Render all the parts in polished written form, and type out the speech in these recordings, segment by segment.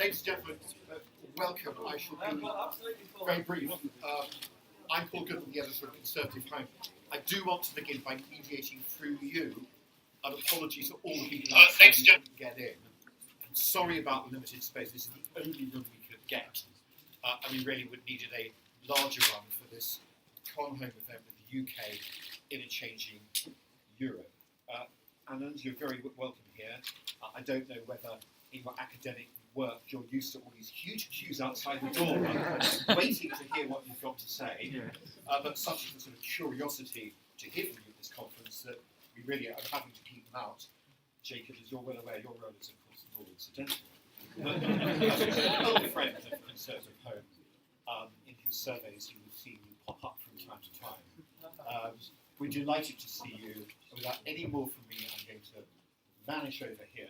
Ladies and gentlemen, welcome. I shall be very brief. I'm Paul Goodman, the editor of Conservative Home. I do want to begin by mediating through you an apology to all the people who couldn't get in. I'm sorry about the limited space. This is the only room we could get. And we really would needed a larger one for this Con Home event with the UK in a changing Europe. Anand, you're very welcome here. I don't know whether in your academic work you're used to all these huge queues outside the door waiting to hear what you've got to say, but such is the sort of curiosity to hear from you at this conference that we really are having to keep them out. Jacob, as you're well aware, your role is of course more incidental. An old friend of Conservative Home, in whose surveys you will see you pop up from time to time. We're delighted to see you. Without any more from me, I'm going to vanish over here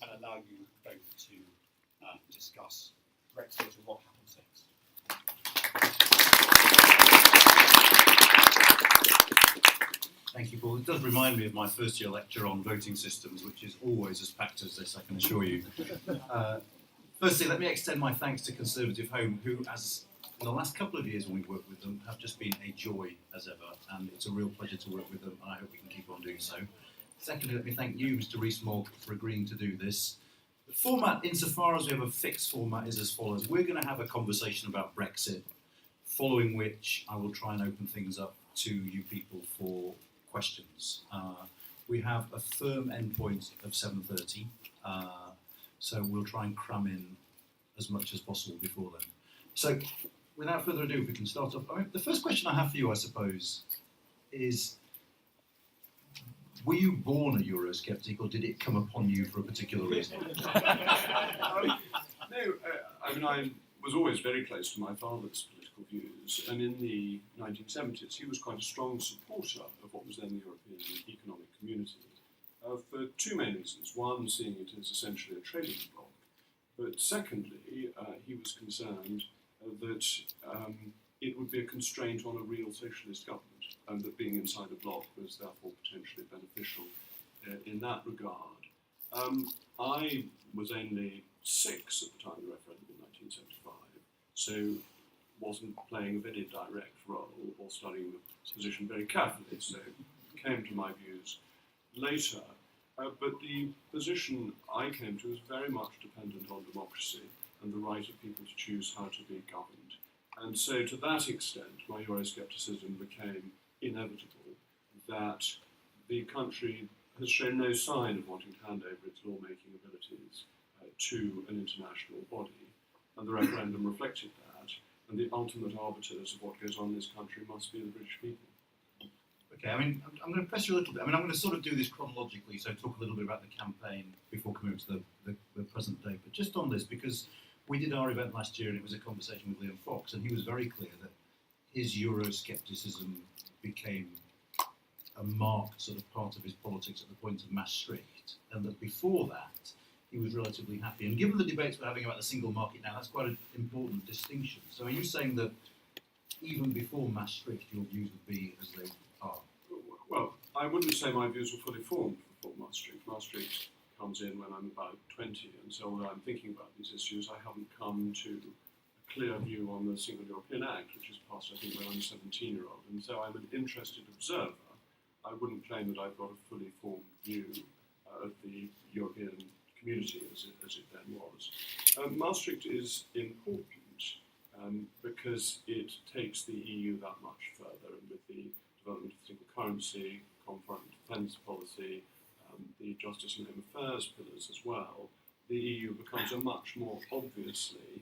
and allow you both to discuss Brexit and what happens next. Thank you, Paul. It does remind me of my first year lecture on voting systems, which is always as packed as this, I can assure you. Firstly, let me extend my thanks to Conservative Home, who, as in the last couple of years when we've worked with them, have just been a joy as ever, and it's a real pleasure to work with them, and I hope we can keep on doing so. Secondly, let me thank you, Mr. Rees Mogg, for agreeing to do this. The format, insofar as we have a fixed format, is as follows. We're going to have a conversation about Brexit, following which I will try and open things up to you people for questions. We have a firm endpoint of 7:30, so we'll try and cram in as much as possible before then. So, without further ado, if we can start off. I mean, the first question I have for you, I suppose, is: were you born a Eurosceptic, or did it come upon you for a particular reason? No, I mean, I was always very close to my father's political views, and in the 1970s, he was quite a strong supporter of what was then the European Economic Community, for two main reasons. One, seeing it as essentially a trading bloc, but secondly, he was concerned that it would be a constraint on a real socialist government, and that being inside a bloc was therefore potentially beneficial in that regard. I was only 6 at the time of the referendum in 1975, so wasn't playing a very direct role or studying the position very carefully, so came to my views later. But the position I came to is very much dependent on democracy and the right of people to choose how to be governed. And so to that extent, my Euroscepticism became inevitable, that the country has shown no sign of wanting to hand over its lawmaking abilities to an international body, and the referendum reflected that, and the ultimate arbiters of what goes on in this country must be the British people. Okay, I mean, I'm going to press you a little bit. I mean, I'm going to sort of do this chronologically, so talk a little bit about the campaign before coming to the present day. But just on this, because we did our event last year and it was a conversation with Liam Fox, and he was very clear that his Euroscepticism became a marked sort of part of his politics at the point of Maastricht, and that before that he was relatively happy. And given the debates we're having about the single market now, that's quite an important distinction. So are you saying that even before Maastricht your views would be as they are? Well, I wouldn't say my views were fully formed before Maastricht. Maastricht comes in when I'm about 20, and so when I'm thinking about these issues, I haven't come to a clear view on the Single European Act, which is passed, I think, when I'm a 17-year-old, and so I'm an interested observer. I wouldn't claim that I've got a fully formed view of the European community as it then was. Maastricht is important because it takes the EU that much further, and with the development of the single currency, common foreign defence policy, the justice and home affairs pillars as well, the EU becomes a much more obviously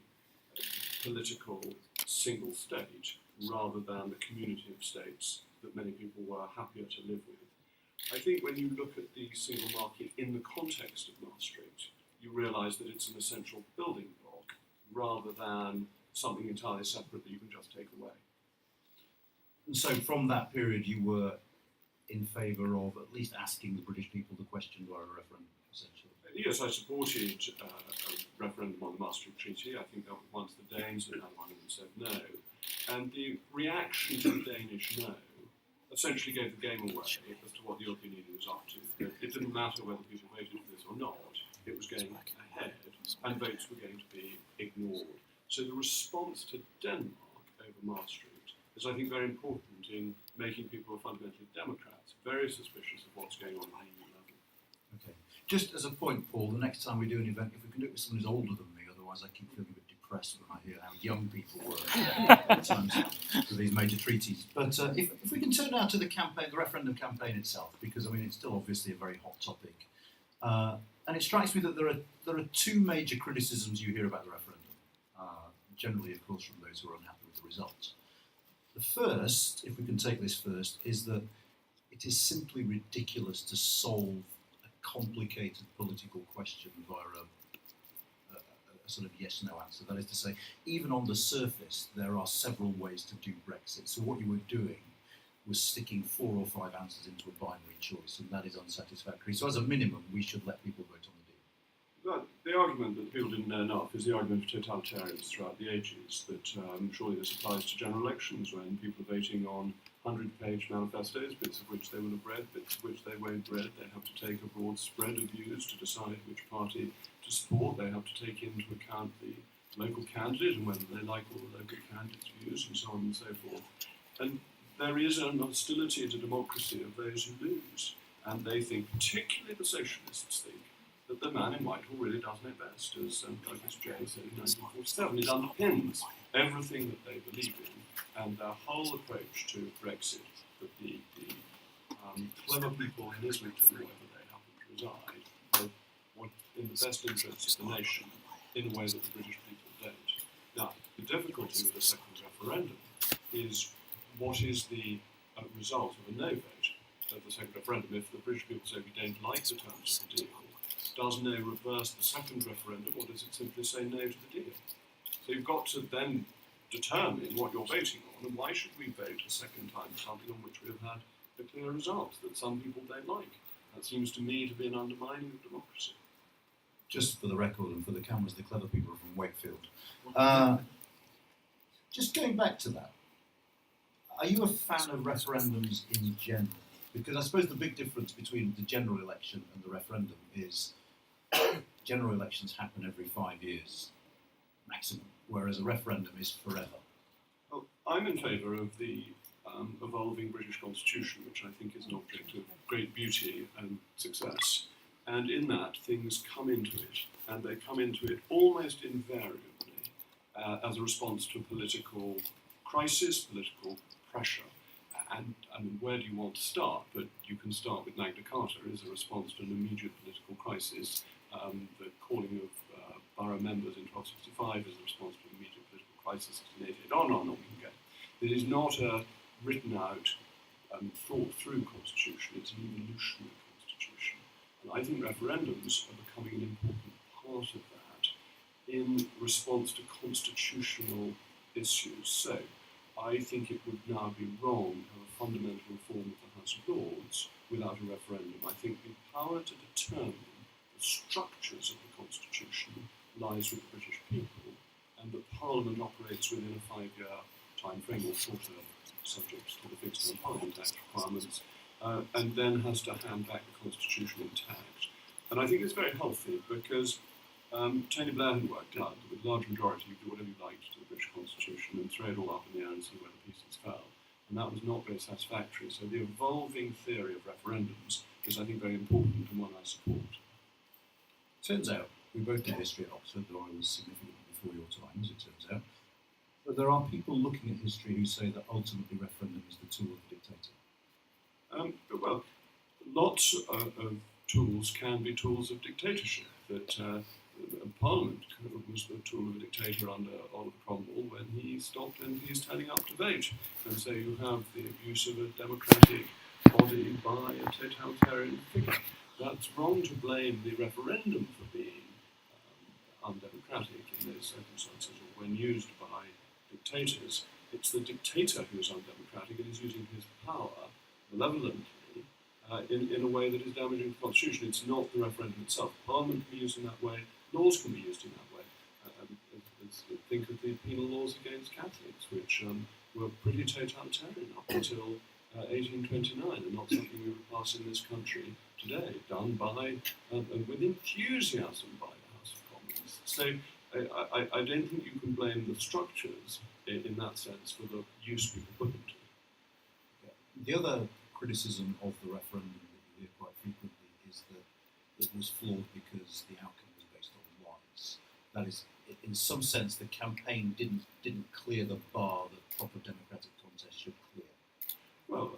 political single state rather than the community of states that many people were happier to live with. I think when you look at the single market in the context of Maastricht, you realise that it's an essential building block rather than something entirely separate that you can just take away. And so from that period you were in favour of at least asking the British people the question via a referendum, essentially? Yes, I supported a referendum on the Maastricht Treaty. I think that once the Danes had had one and said no. And the reaction to the Danish no essentially gave the game away as to what the European Union was up to. It didn't matter whether people voted for this or not, it was going ahead. and votes were going to be ignored. So the response to Denmark over Maastricht is, I think, very important in making people who are fundamentally Democrats very suspicious of what's going on at EU level. Okay. Just as a point, Paul, the next time we do an event, if we can do it with someone who's older than me, otherwise I keep feeling a bit depressed when I hear how young people were at times for these major treaties. But if we can turn now to the campaign, the referendum campaign itself, because I mean it's still obviously a very hot topic, and it strikes me that there are two major criticisms you hear about the referendum. Generally, of course, from those who are unhappy with the results. The first, if we can take this first, is that it is simply ridiculous to solve a complicated political question via a sort of yes-no answer. That is to say, even on the surface, there are several ways to do Brexit. So what you were doing was sticking 4 or 5 answers into a binary choice, and that is unsatisfactory. So as a minimum, we should let people vote on the deal. But the argument that people didn't know enough is the argument of totalitarians throughout the ages, that surely this applies to general elections when people are voting on 100-page manifestos, bits of which they will have read, bits of which they won't read. They have to take a broad spread of views to decide which party to support. They have to take into account the local candidate and whether they like all the local candidates' views and so on and so forth. And there is an hostility to democracy of those who lose. And they think, particularly the socialists think, that the man in Whitehall really does know best, as Douglas Jay said in 1947. It underpins everything that they believe in, and their whole approach to Brexit, that the clever people in Islington, wherever they happen to reside, want in the best interests of the nation in a way that the British people don't. Now, the difficulty with a second referendum is what is the result of a no vote at the second referendum. If the British people say we don't like the terms of the deal, does no reverse the second referendum, or does it simply say no to the deal? So you've got to then determine what you're voting on, and why should we vote a second time for something on which we have had a clear result that some people don't like? That seems to me to be an undermining of democracy. Just for the record and for the cameras, the clever people are from Wakefield. Just going back to that, are you a fan of referendums in general? Because I suppose the big difference between the general election and the referendum is general elections happen every 5 years maximum, whereas a referendum is forever. Well, I'm in favour of the evolving British Constitution, which I think is an object of great beauty and success. And in that, things come into it, and they come into it almost invariably as a response to a political crisis, political pressure. And I mean, where do you want to start? But you can start with Magna Carta as a response to an immediate political crisis. The calling of borough members in 1265 is a response to an immediate political crisis, 1688, on we can go. It is not a written out, thought through constitution, it's an evolutionary constitution. And I think referendums are becoming an important part of that in response to constitutional issues. So I think it would now be wrong to have a fundamental reform of the House of Lords without a referendum. I think the power to determine the structures of the Constitution lies with the British people, and that Parliament operates within a 5-year time frame or shorter, subject to the Fixed Term Parliament Act requirements, and then has to hand back the Constitution intact. And I think it's very healthy because Tony Blair had worked out that with a large majority you could do whatever you liked to the British Constitution and throw it all up in the air and see where the pieces fell. And that was not very satisfactory. So the evolving theory of referendums is, I think, very important and one I support. Turns out, we both did history at Oxford, though I was significantly before your time, as it turns out. But there are people looking at history who say that ultimately referendum is the tool of the dictator. Well, lots of tools can be tools of dictatorship. That Parliament was the tool of a dictator under Oliver Cromwell when he stopped MPs turning up to vote. And so you have the abuse of a democratic body by a totalitarian figure. That's wrong to blame the referendum for being undemocratic in those circumstances, or when used by dictators. It's the dictator who is undemocratic and is using his power malevolently in a way that is damaging the Constitution. It's not the referendum itself. Parliament can be used in that way, laws can be used in that way. Think of the penal laws against Catholics, which were pretty totalitarian up until 1829, and not something we would pass in this country today, done by, with enthusiasm by the House of Commons. So I don't think you can blame the structures in that sense for the use people put them to. The other criticism of the referendum that you hear quite frequently is that it was flawed because the outcome was based on lies. That is, in some sense, the campaign didn't clear the bar that proper democratic contests should clear. Well,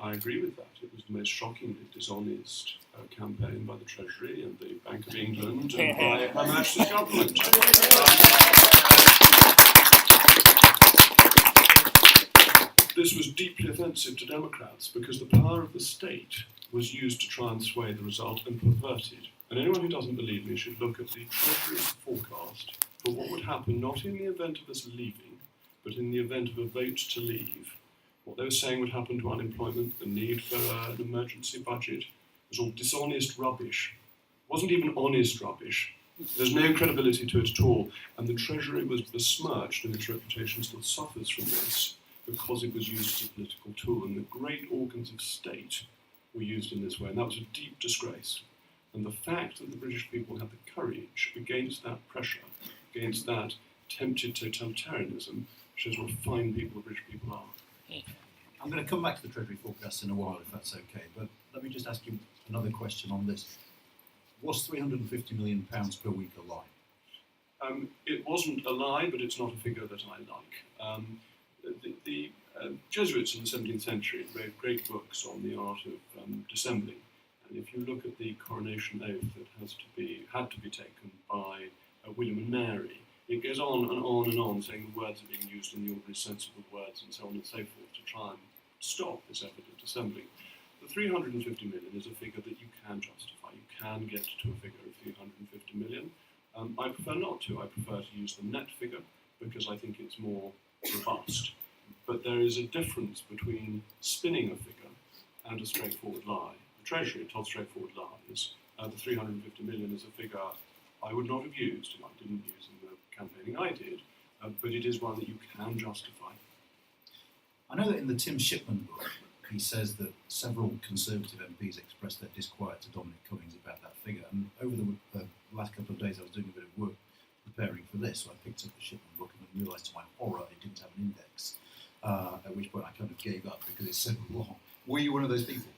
I agree with that. It was the most shockingly dishonest campaign by the Treasury and the Bank of England and by Her Majesty's government. This was deeply offensive to Democrats because the power of the state was used to try and sway the result and pervert it. And anyone who doesn't believe me should look at the Treasury's forecast for what would happen not in the event of us leaving, but in the event of a vote to leave. What they were saying would happen to unemployment, the need for an emergency budget, was all dishonest rubbish. It wasn't even honest rubbish. There's no credibility to it at all. And the Treasury was besmirched, and its reputation still suffers from this, because it was used as a political tool. And the great organs of state were used in this way, and that was a deep disgrace. And the fact that the British people had the courage against that pressure, against that tempted totalitarianism, shows what fine people the British people are. I'm going to come back to the Treasury forecast in a while, if that's okay, but let me just ask you another question on this. Was £350 million per week a lie? It wasn't a lie, but it's not a figure that I like. The Jesuits in the 17th century wrote great books on the art of dissembling, and if you look at the coronation oath that had to be taken by William and Mary, it goes on and on and on, saying the words are being used in the ordinary sense of the words and so on and so forth to try and stop this effort of dissembling. The 350 million is a figure that you can justify. You can get to a figure of 350 million. I prefer not to. I prefer to use the net figure because I think it's more robust. But there is a difference between spinning a figure and a straightforward lie. The Treasury told straightforward lies. The 350 million is a figure I would not have used, and I didn't use in the campaigning I did, but it is one that you can justify. I know that in the Tim Shipman book, he says that several Conservative MPs expressed their disquiet to Dominic Cummings about that figure, and over the last couple of days I was doing a bit of work preparing for this, so I picked up the Shipman book and then realised to my horror it didn't have an index, at which point I kind of gave up because it's so long. Were you one of those people?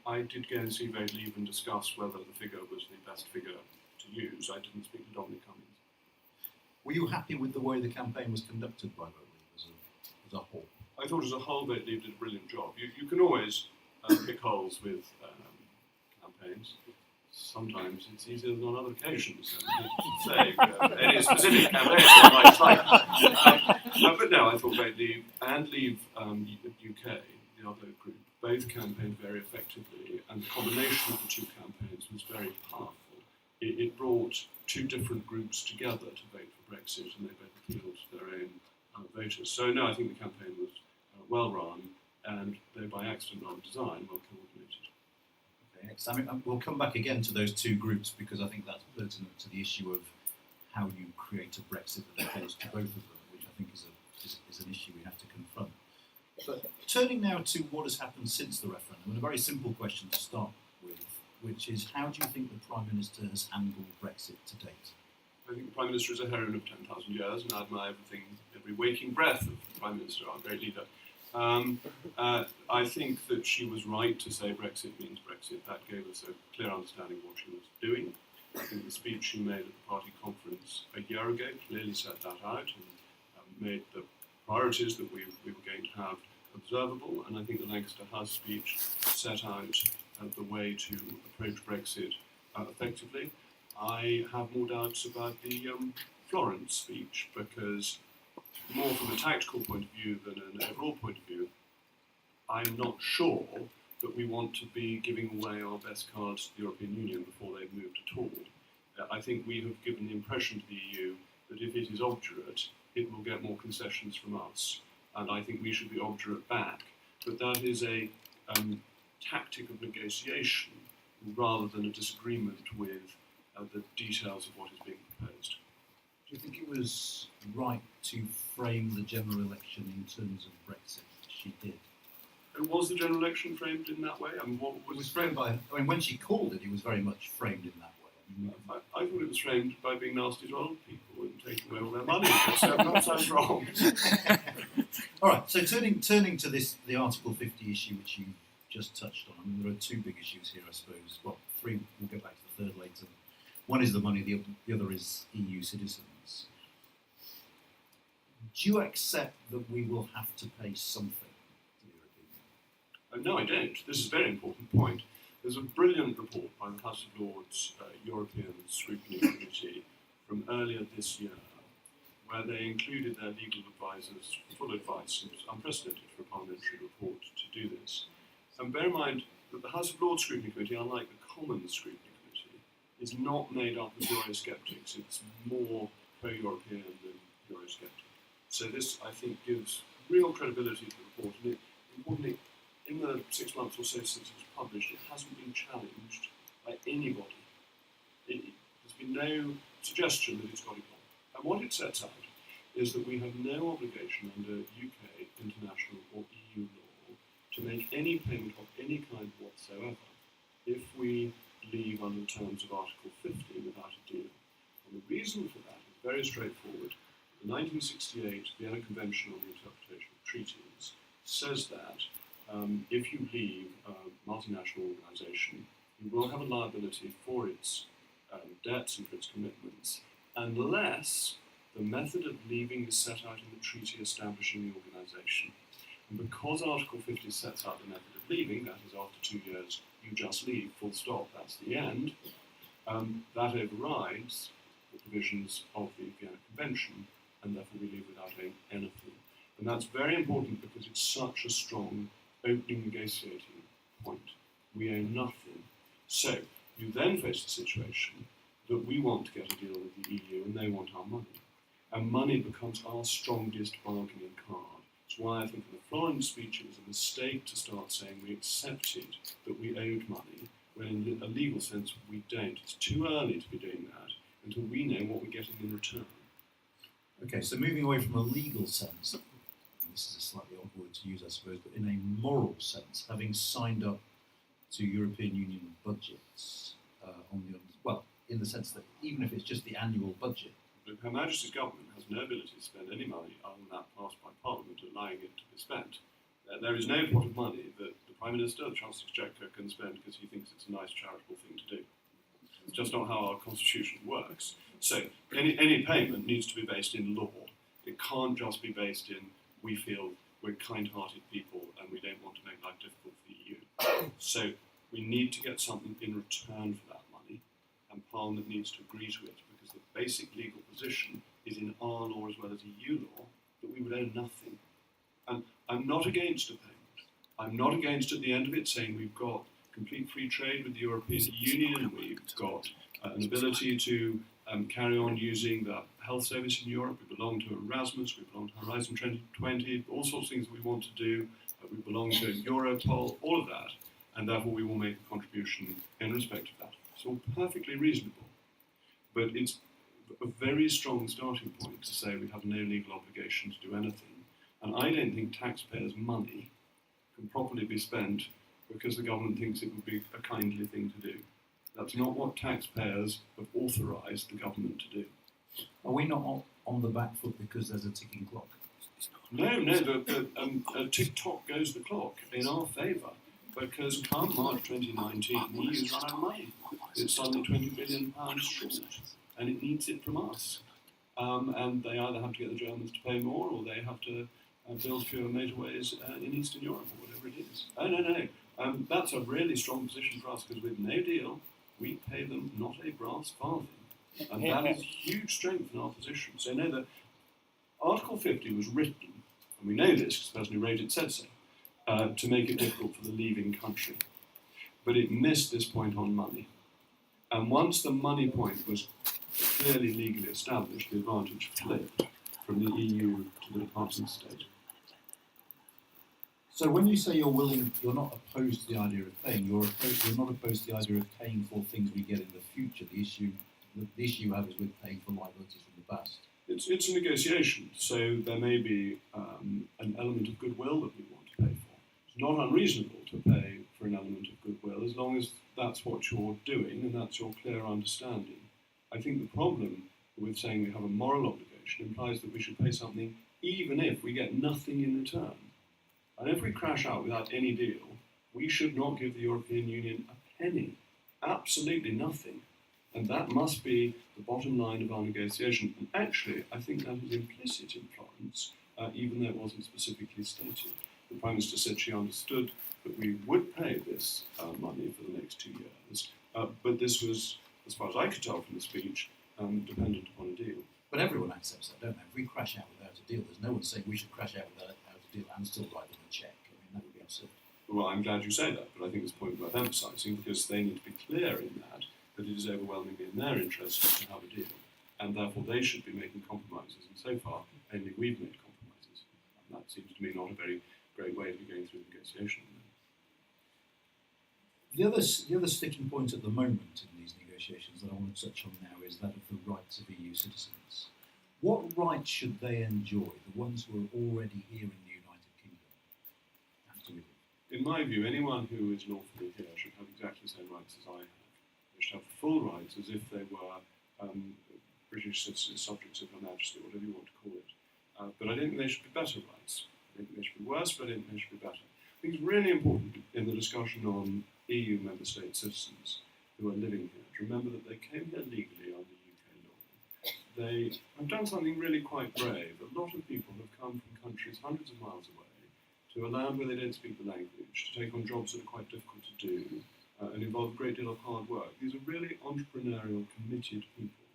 I did go and see Vote Leave and discuss whether the figure was the best figure to use. I didn't speak to Dominic Cummings. Were you happy with the way the campaign was conducted by Vote Leave as a whole? I thought as a whole Vote Leave did a brilliant job. You can always pick holes with campaigns. Sometimes it's easier than on other occasions. Say any specific campaigns I might like. But no, I thought Vote Leave and Leave UK, the other group, both campaigned very effectively, and the combination of the two campaigns was very powerful. It brought two different groups together to vote for Brexit, and they both appealed to their own voters. So no, I think the campaign was well run, and though by accident not design, well coordinated. Okay, excellent. I mean, we'll come back again to those two groups because I think that's pertinent to the issue of how you create a Brexit that appeals to both of them, which I think is an issue we have to confront. But turning now to what has happened since the referendum, and a very simple question to start with, which is how do you think the Prime Minister has handled Brexit to date? I think the Prime Minister is a heroine of 10,000 years, and I admire every waking breath of the Prime Minister, our great leader. I think that she was right to say Brexit means Brexit. That gave us a clear understanding of what she was doing. I think the speech she made at the party conference a year ago clearly set that out and made the priorities that we were going to have observable, and I think the Lancaster House speech set out the way to approach Brexit effectively. I have more doubts about the Florence speech because, more from a tactical point of view than an overall point of view, I'm not sure that we want to be giving away our best cards to the European Union before they've moved at all. I think we have given the impression to the EU that if it is obdurate, it will get more concessions from us, and I think we should be obdurate back. But that is a tactic of negotiation rather than a disagreement with the details of what is being proposed. Do you think it was right to frame the general election in terms of Brexit? She did. Was the general election framed in that way? I mean, what It was framed by. I mean, when she called it, it was very much framed in that way. I I thought it was framed by being nasty to old people and taking away all their money. That sounds wrong. All right, so turning to the Article 50 issue, which you just touched on. I mean, there are two big issues here, I suppose. Well, three. We'll get back to the third later. One is the money. The other is EU citizens. Do you accept that we will have to pay something to the European Union? No, I don't. This is a very important point. There's a brilliant report by the House of Lords European Scrutiny Committee from earlier this year, where they included their legal advisors' full advice, and it's unprecedented for a parliamentary report to do this. And bear in mind that the House of Lords Scrutiny Committee, unlike the Commons Scrutiny Committee, is not made up of Eurosceptics. It's more pro-European than Eurosceptic. So this, I think, gives real credibility to the report. And importantly, in the 6 months or so since it was published, it hasn't been challenged by anybody. There's been no suggestion that it's got it wrong. And what it sets out is that we have no obligation under UK, international or EU law to make any payment of any kind whatsoever if we leave under the terms of Article 50 without a deal. And the reason for that is very straightforward. The 1968 Vienna Convention on the Interpretation of Treaties says that if you leave a multinational organisation, you will have a liability for its debts and for its commitments, unless the method of leaving is set out in the treaty establishing the organisation. And because Article 50 sets out the method of leaving, that is after 2 years, you just leave, full stop, that's the end, that overrides the provisions of the Vienna Convention, and therefore we leave without owing anything. And that's very important because it's such a strong opening negotiating point. We owe nothing. So you then face the situation that we want to get a deal with the EU and they want our money. And money becomes our strongest bargaining card. That's why I think in the Florence speech it was a mistake to start saying we accepted that we owed money, when in a legal sense we don't. It's too early to be doing that until we know what we're getting in return. Okay, so moving away from a legal sense, this is a slightly odd word to use, I suppose, but in a moral sense, having signed up to European Union budgets in the sense that even if it's just the annual budget. But Her Majesty's government has no ability to spend any money other than that passed by Parliament, allowing it to be spent. There is no pot of money that the Prime Minister, the Chancellor of the Exchequer, can spend because he thinks it's a nice charitable thing to do. It's just not how our constitution works. So any payment needs to be based in law. It can't just be based in we feel we're kind-hearted people and we don't want to make life difficult for the EU. So we need to get something in return for that money, and Parliament needs to agree to it, because the basic legal position is in our law as well as EU law that we would owe nothing. And I'm not against a payment. I'm not against at the end of it saying we've got complete free trade with the European Union, we've got an ability to carry on using the health service in Europe, we belong to Erasmus, we belong to Horizon 2020, all sorts of things we want to do, we belong to Europol, all of that, and therefore we will make a contribution in respect of that. It's all perfectly reasonable, but it's a very strong starting point to say we have no legal obligation to do anything, and I don't think taxpayers' money can properly be spent because the government thinks it would be a kindly thing to do. That's not what taxpayers have authorised the government to do. Are we not on the back foot because there's a ticking clock? No, the tick-tock goes the clock in our favour, because come March 2019, the EU's run out of money. It's suddenly £20 billion short, and it needs it from us. And they either have to get the Germans to pay more, or they have to build fewer motorways in Eastern Europe, or whatever it is. No. That's a really strong position for us, because with no deal, we pay them not a brass farthing. And that is huge strength in our position. So no, the Article 50 was written, and we know this because the person who wrote it said so, to make it difficult for the leaving country. But it missed this point on money. And once the money point was clearly legally established, the advantage flipped from the EU to the Department of State. So when you say you're not opposed to the idea of paying, you're not opposed to the idea of paying for things we get in the future. The issue you have is with paying for liabilities from the past. It's a negotiation, so there may be an element of goodwill that we want to pay for. it's not unreasonable to pay for an element of goodwill as long as that's what you're doing and that's your clear understanding. I think the problem with saying we have a moral obligation implies that we should pay something even if we get nothing in return. And if we crash out without any deal, we should not give the European Union a penny, absolutely nothing. And that must be the bottom line of our negotiation. And actually, I think that is implicit in Florence, even though it wasn't specifically stated. The Prime Minister said she understood that we would pay this money for the next 2 years, but this was, as far as I could tell from the speech, dependent upon a deal. But everyone accepts that, don't they? If we crash out without a deal, there's no one saying we should crash out without a deal and still write them a cheque. I mean, that would be absurd. Well, I'm glad you say that, but I think it's a point worth emphasising because they need to be clear in that it is overwhelmingly in their interest to have a deal, and therefore they should be making compromises, and so far only we've made compromises. And that seems to me not a very great way to be going through negotiation. The other sticking point at the moment in these negotiations that I want to touch on now is that of the rights of EU citizens. What rights should they enjoy, the ones who are already here in the United Kingdom, after we leave? In my view, anyone who is lawfully here should have exactly the same rights as I have. They should have full rights as if they were British citizens, subjects of Her Majesty, whatever you want to call it. But I don't think they should be better rights. I don't think they should be worse, but I don't think they should be better. I think it's really important in the discussion on EU member state citizens who are living here to remember that they came here legally under UK law. They have done something really quite brave. A lot of people have come from countries hundreds of miles away to a land where they don't speak the language, to take on jobs that are quite difficult to do, and involve a great deal of hard work. These are really entrepreneurial, committed people.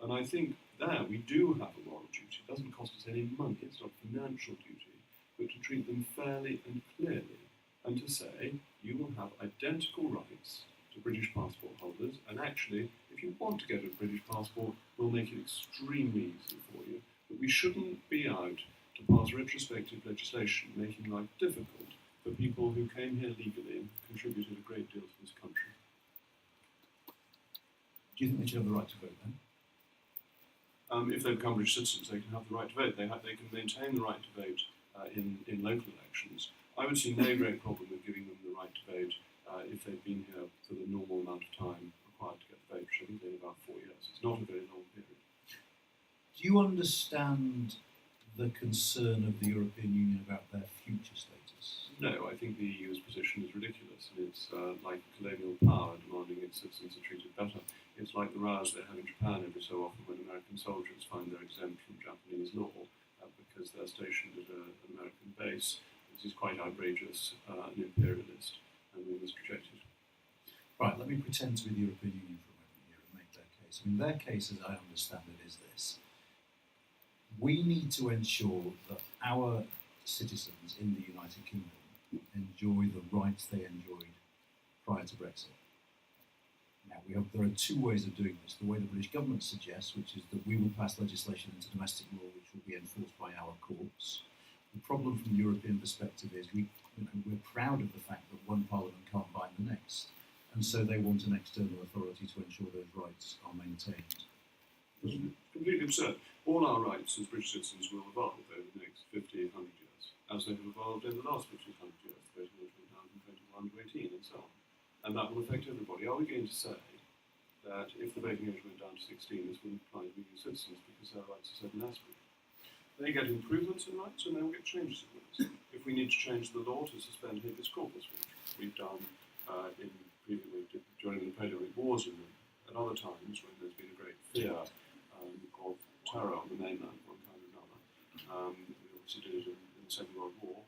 And I think there we do have a moral duty. It doesn't cost us any money, it's not a financial duty, but to treat them fairly and clearly, and to say, you will have identical rights to British passport holders, and actually, if you want to get a British passport, we'll make it extremely easy for you. But we shouldn't be out to pass retrospective legislation making life difficult for people who came here legally and contributed a great deal to this country. Do you think they should have the right to vote then? If they become British citizens, they can have the right to vote. They can maintain the right to vote in local elections. I would see no great problem with giving them the right to vote if they've been here for the normal amount of time required to get the vote, which I think is about 4 years. It's not a very long period. Do you understand the concern of the European Union about their future status? No, I think the EU's position is ridiculous, and it's like colonial power demanding its citizens are treated better. It's like the rows they have in Japan every so often when American soldiers find they're exempt from Japanese law because they're stationed at an American base. This is quite outrageous and imperialist, and we must reject it. Right, let me pretend to be the European Union for a moment here and make their case. I mean, their case, as I understand it, is this. We need to ensure that our citizens in the United Kingdom enjoy the rights they enjoyed prior to Brexit. Now, there are two ways of doing this. The way the British government suggests, which is that we will pass legislation into domestic law which will be enforced by our courts. The problem from the European perspective is we're proud of the fact that one parliament can't bind the next, and so they want an external authority to ensure those rights are maintained. It's completely absurd. All our rights as British citizens will evolve over the next 50, 100 years, as they have evolved over the last 50, 100 years. The voting age went down from 21 to 18 and so on. And that will affect everybody. Are we going to say that if the voting age went down to 16, this wouldn't apply to EU citizens because their rights are set in Asbury? They get improvements in rights and they will get changes in rights. If we need to change the law to suspend habeas corpus, which we've done during the Napoleonic Wars and at other times when there's been a great fear of terror on the mainland, one kind or another. We obviously did it in the Second World War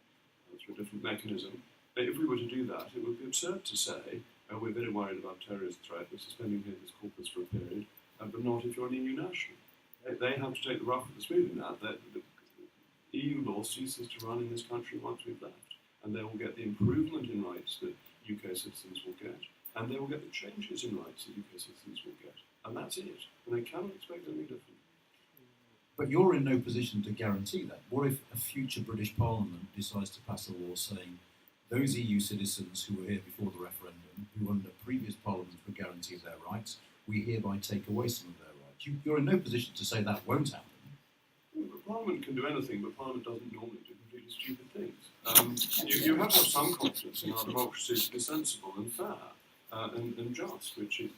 through a different mechanism. But if we were to do that, it would be absurd to say, we're very worried about terrorist threat, we're suspending habeas corpus for a period, but not if you're an EU national. They have to take the rough with the smooth in that. The EU law ceases to run in this country once we've left, and they will get the improvement in rights that UK citizens will get, and they will get the changes in rights that UK citizens will get. And that's it. And they cannot expect anything different. But you're in no position to guarantee that. What if a future British Parliament decides to pass a law saying those EU citizens who were here before the referendum, who under previous parliaments were guaranteed their rights, we hereby take away some of their rights? You're in no position to say that won't happen. But Parliament can do anything, but Parliament doesn't normally do completely really stupid things. You have to have some confidence in our democracy to be sensible and fair and just, which it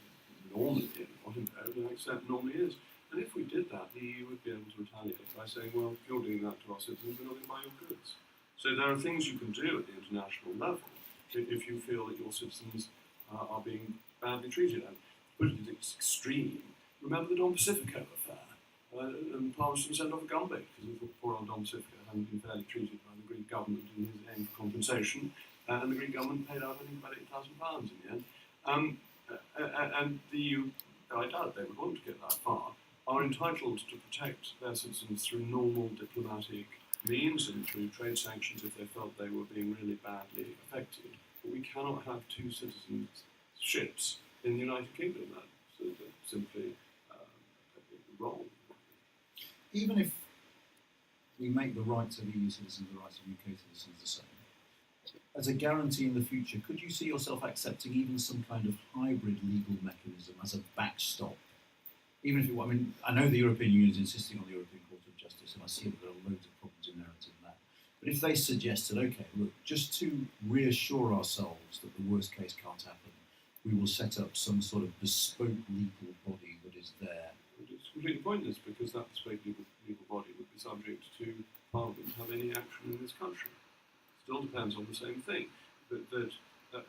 normally, not invariably, to an extent normally is. And if we did that, the EU would be able to retaliate by saying, well, if you're doing that to our citizens, we're not going to buy your goods. So there are things you can do at the international level if you feel that your citizens are being badly treated. And to put it at its extreme, remember the Don Pacifico affair. And Parliament sent off a gun bait because poor old Don Pacifico hadn't been fairly treated by the Greek government in his aim for compensation, and the Greek government paid out, I think, about £8,000 in the end. And the EU, I doubt they would want to get that far, are entitled to protect their citizens through normal diplomatic means and through trade sanctions if they felt they were being really badly affected. But we cannot have two citizens' ships in the United Kingdom. That's simply wrong. Even if we make the rights of EU citizens the rights of UK citizens the same, as a guarantee in the future, could you see yourself accepting even some kind of hybrid legal mechanism as a backstop? Even if I know the European Union is insisting on the European Court of Justice, and I see that there are loads of problems inherent in that. But if they suggested, okay, look, just to reassure ourselves that the worst case can't happen, we will set up some sort of bespoke legal body that is there. It's completely pointless because that bespoke legal body would be subject to Parliament to have any action in this country. Still depends on the same thing, that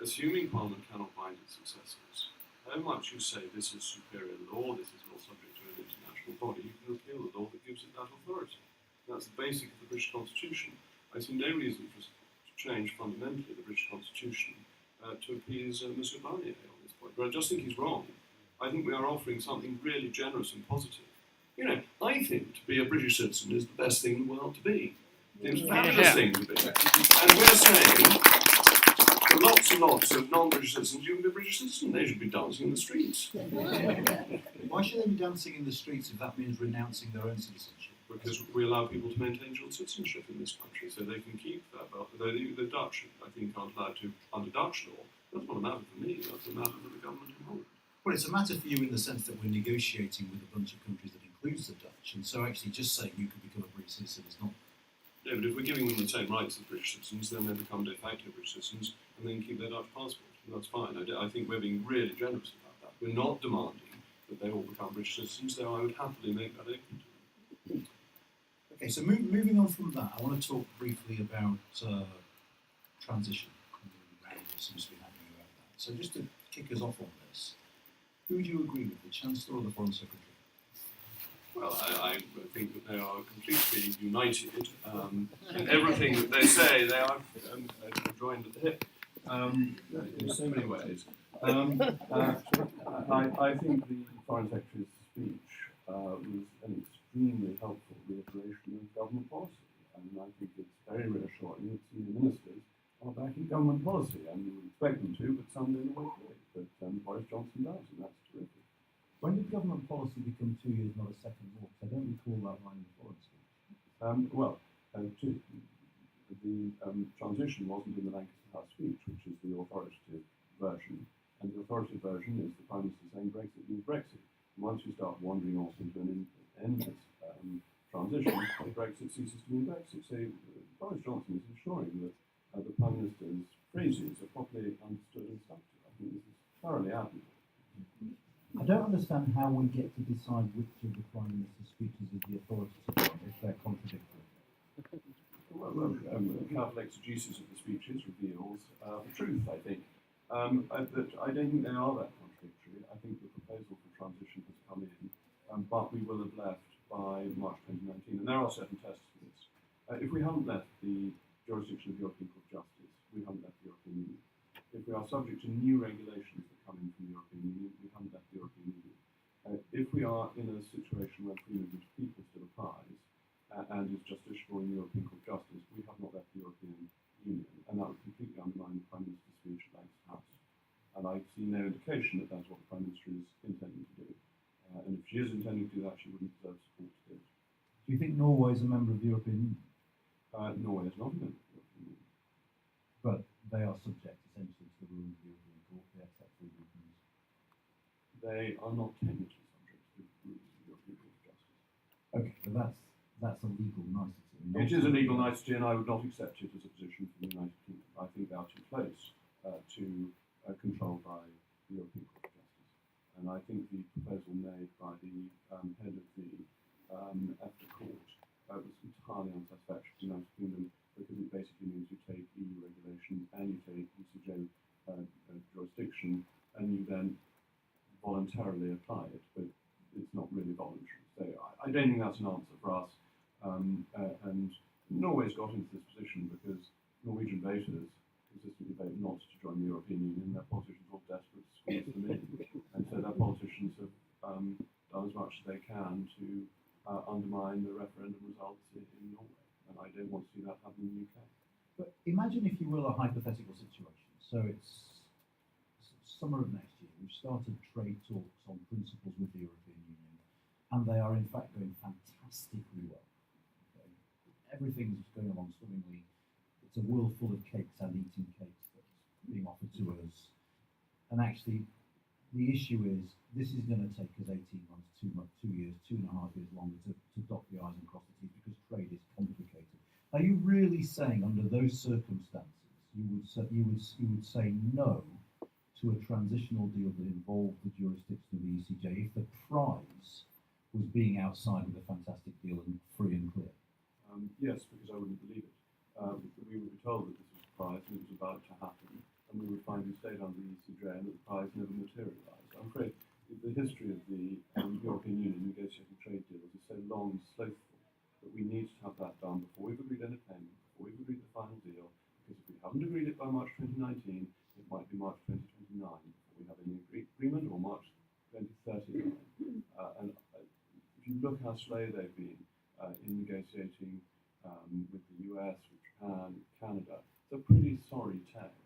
assuming Parliament cannot bind its successors, how much you say this is superior law, this is not subject to an international body, you can repeal the law that gives it that authority. That's the basic of the British Constitution. I see no reason for us to change fundamentally the British Constitution to appease Monsieur Barnier on this point. But I just think he's wrong. I think we are offering something really generous and positive. I think to be a British citizen is the best thing in the world to be. It's a fabulous thing to be. And we're saying, for lots and lots of non-British citizens, you can be a British citizen, they should be dancing in the streets. Why should they be dancing in the streets if that means renouncing their own citizenship? Because we allow people to maintain dual citizenship in this country, so they can keep that. The Dutch, I think, aren't allowed to under Dutch law. That's not a matter for me, that's a matter for the government in Holland. Well, it's a matter for you in the sense that we're negotiating with a bunch of countries that includes the Dutch, and so actually just saying you could become a British citizen is not. No, but if we're giving them the same rights as British citizens, then they become de facto British citizens and then keep their Dutch passport. And that's fine. I think we're being really generous about that. We're not demanding that they all become British citizens, though I would happily make that open to them. Okay, so moving on from that, I want to talk briefly about transition. Randall seems to be happening about that. So just to kick us off on this, who do you agree with, the Chancellor or the Foreign Secretary? Well, I think that they are completely united. In everything that they say, they are joined at the hip in so many ways. I think the Foreign Secretary's speech was an extremely helpful reiteration of government policy. And I think it's very reassuring that senior ministers are backing government policy. And you would expect them to, but some don't always do it. But Boris Johnson does, and that's terrific. When did government policy become 2 years, not a second war? I don't recall that line before. The transition wasn't in the Lancaster House speech, which is the authoritative version. And the authoritative version is the Prime Minister saying Brexit means Brexit. And once you start wandering off into an endless transition, Brexit ceases to mean Brexit. So Boris Johnson is ensuring that the Prime Minister's phrases are properly understood and stuck to. I think this is thoroughly admirable. I don't understand how we get to decide which of the Prime Minister's speeches is the authoritative one, if they're contradictory. Well, careful exegesis of the speeches reveals the truth, I think. I don't think they are that contradictory. I think the proposal for transition has come in, but we will have left by March 2019, and there are certain tests for this. If we haven't left the jurisdiction of the European Court of Justice, we haven't left the European Union. If we are subject to new regulations that come in from the European Union, we haven't left the European Union. If we are in a situation where free movement of people still applies and is justiciable in the European Court of Justice, we have not left the European Union, and that would completely undermine the Prime Minister's speech at Lancaster House. And I see no indication that that's what the Prime Minister is intending to do. And if she is intending to do that, she wouldn't deserve support to do it. Do you think Norway is a member of the European Union? Norway is not a member of the European Union. But they are subject essentially to the rules of the European Court. They accept free movement. They are not technically subject to the rules of the European Court of Justice. Okay, but that's a legal nicety. It is a legal nicety, and I would not accept it as a position from the United Kingdom. I think they are too close to controlled by the European Court of Justice. And I think the proposal made by the head of the EFTA Court was entirely unsatisfactory to the United Kingdom, because it basically means you take EU regulations and you take ECJ jurisdiction, and you then voluntarily apply it, but it's not really voluntary. So I don't think that's an answer for us. And Norway's got into this position because Norwegian voters consistently vote not to join the European Union. Their politicians are all desperate to squeeze them in, and so their politicians have done as much as they can to undermine the referendum results in Norway. And I don't want to see that happen in the UK. But imagine, if you will, a hypothetical situation. So it's summer of next year. We've started trade talks on principles with the European Union, and they are in fact going fantastically well. Okay? Everything's going along swimmingly. It's a world full of cakes and eating cakes that's being offered to us. And actually, the issue is, this is going to take us 18 months, 2 years, 2.5 years longer to dot the I's and cross the T's, because trade is complicated. Are you really saying, under those circumstances, you would say no to a transitional deal that involved the jurisdiction of the ECJ if the prize was being outside with a fantastic deal and free and clear? Yes, because I wouldn't believe it. We would be told that this was the prize and it was about to happen, and we would find we stayed under the ECJ and that the prize never materialised. I'm afraid the history of the European Union negotiating trade deals is so long and slothful that we need to have that done before we've agreed any payment, before we've agreed the final deal, because if we haven't agreed it by March 2019, it might be March 2029 before we have any agreement, or March 2039. And if you look how slow they've been in negotiating with the US, with Japan, Canada, it's a pretty sorry tale.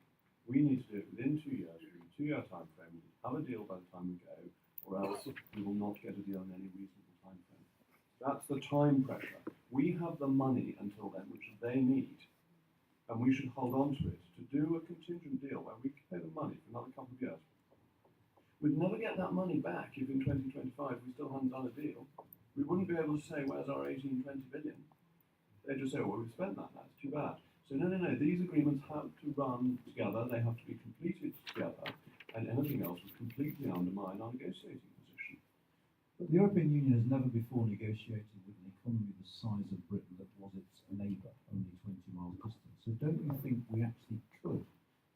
We need to do it within 2 years, within a 2-year time frame. We have a deal by the time we go, or else we will not get a deal in any reasonable time frame. That's the time pressure. We have the money until then, which they need, and we should hold on to it to do a contingent deal where we can pay them money for another couple of years. We'd never get that money back if in 2025 we still hadn't done a deal. We wouldn't be able to say, where's our 18, 20 billion? They'd just say, well, we've spent that, that's too bad. So no, these agreements have to run together, they have to be completed together, and anything else would completely undermine our negotiating position. But the European Union has never before negotiated with an economy the size of Britain that was its neighbour, only 20 miles distant. So don't you think we actually could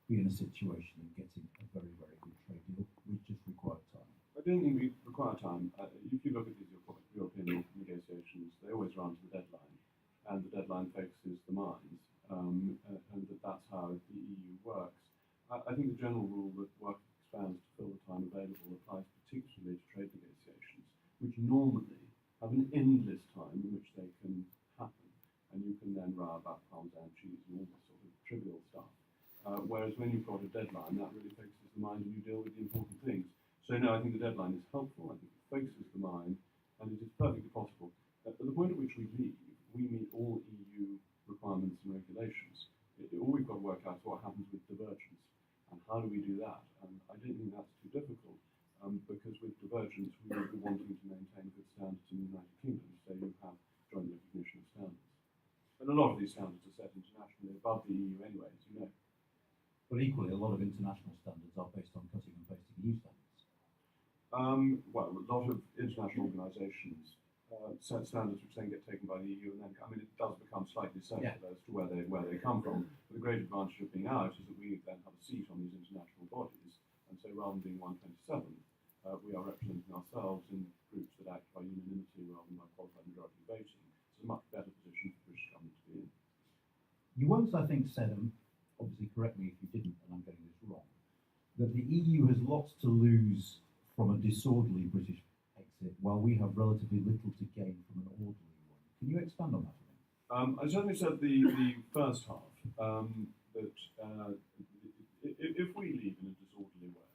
be in a situation of getting a very, very good trade deal? We just require time. I don't think we require time. If you look at these European negotiations, they always run to the deadline, and the deadline focuses the minds, and that's how the EU works. I think the general rule that work expands to fill the time available applies particularly to trade negotiations, which normally have an endless time in which they can happen, and you can then row about parmesan cheese and all this sort of trivial stuff. Whereas when you've got a deadline, that really focuses the mind and you deal with the important things. So no, I think the deadline is helpful. I think it focuses the mind, and it is perfectly possible. At the point at which we leave, we meet all EU requirements and regulations. All we've got to work out is what happens with divergence, and how do we do that? And I don't think that's too difficult, because with divergence, we will be wanting to maintain good standards in the United Kingdom, so you have joint recognition of standards. And a lot of these standards are set internationally above the EU anyway, as you know. But equally, a lot of international standards are based on cutting and pasting EU standards. Well, a lot of international organisations set standards which then get taken by the EU, and then it does become slightly circular as to where they come from. But the great advantage of being out is that we then have a seat on these international bodies, and so rather than being 127, we are representing ourselves in groups that act by unanimity rather than by qualified majority voting. It's a much better position for the British government to be in. You once, I think, said, and obviously correct me if you didn't, and I'm getting this wrong, that the EU has lots to lose from a disorderly British exit, while we have relatively little to gain from an orderly one. Can you expand on that for me? I certainly said the first half, that if we leave in a disorderly way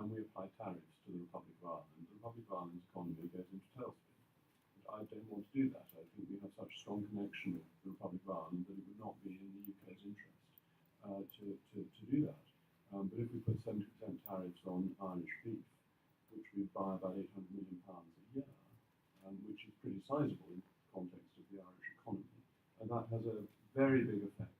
and we apply tariffs to the Republic of Ireland, the Republic of Ireland's economy goes into tailspin. But I don't want to do that. I think we have such a strong connection with the Republic of Ireland that it would not be in the UK's interest to do that. But if we put 70% tariffs on Irish beef, which we buy about £800 million a year, which is pretty sizable in the context of the Irish economy, and that has a very big effect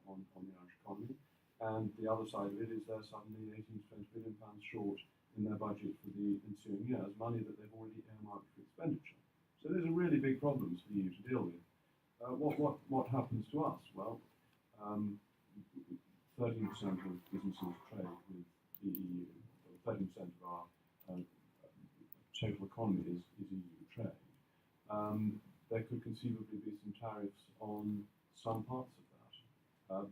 on the Irish economy. And the other side of it is they're suddenly 18 to 20 billion pounds short in their budget for the ensuing years, money that they've already earmarked for expenditure. So these are really big problems for the EU to deal with. What happens to us? Well, 13% of businesses trade with the EU. 13% of our total economy is EU trade. There could conceivably be some tariffs on some parts of that.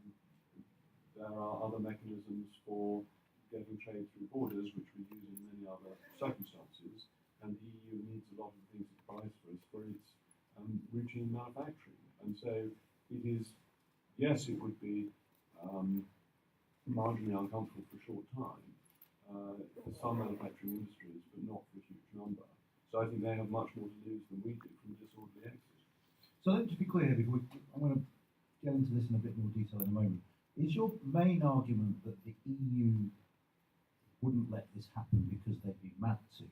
There are other mechanisms for getting trade through borders, which we use in many other circumstances, and the EU needs a lot of the things it buys for its routine manufacturing. And so it is, yes, it would be marginally uncomfortable for a short time for some manufacturing industries, but not for a huge number. So I think they have much more to lose than we do from a disorderly exit. So let me just be clear here, because I'm going to get into this in a bit more detail in a moment. Is your main argument that the EU wouldn't let this happen because they'd be mad to?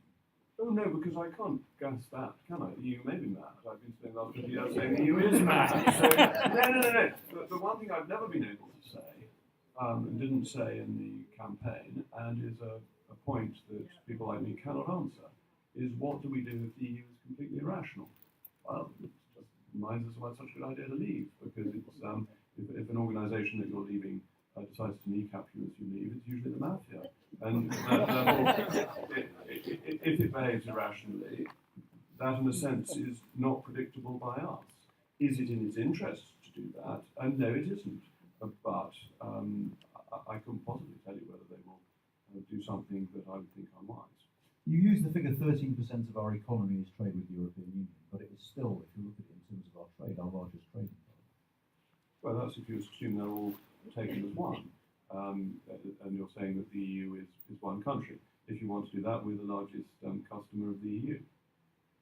Oh no, because I can't guess that, can I? The EU may be mad. I've been spending the last 50 years saying the EU is mad. So, no. The one thing I've never been able to say, and didn't say in the campaign, and is a point that people like me cannot answer, is what do we do if the EU is completely irrational? Well, it just reminds us why it's such a good idea to leave, because it's, if an organisation that you're leaving decides to kneecap you as you leave, it's usually the mafia. And if it behaves irrationally, that in a sense is not predictable by us. Is it in its interest to do that? And no, it isn't. But I couldn't possibly tell you whether they will do something that I would think unwise. You use the figure 13% of our economy is trade with the European Union, but it is still, if you look at it in terms of our trade, our largest trading partner. Well, that's if you assume they're all taken as one. And you're saying that the EU is one country. If you want to do that, we're the largest customer of the EU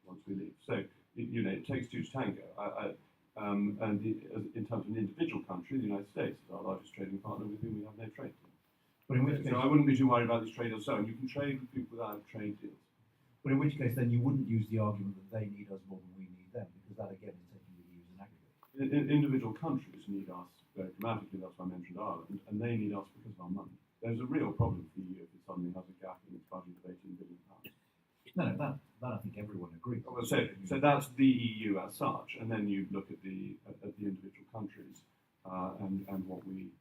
once we leave. So, it takes two to tango. In terms of an individual country, the United States is our largest trading partner with whom we have no trade deal. But in which case, so I wouldn't be too worried about these trade deals. So you can trade with people without trade deals. but in which case, then you wouldn't use the argument that they need us more than we need them, because that again is taking the EU as an aggregate. Individual countries need us very dramatically. That's why I mentioned Ireland, and they need us because of our money. There's a real problem for the EU if it suddenly has a gap in its budget of £18 billion. No, that I think everyone agrees. Well, so that's the EU as such, and then you look at the individual countries and what we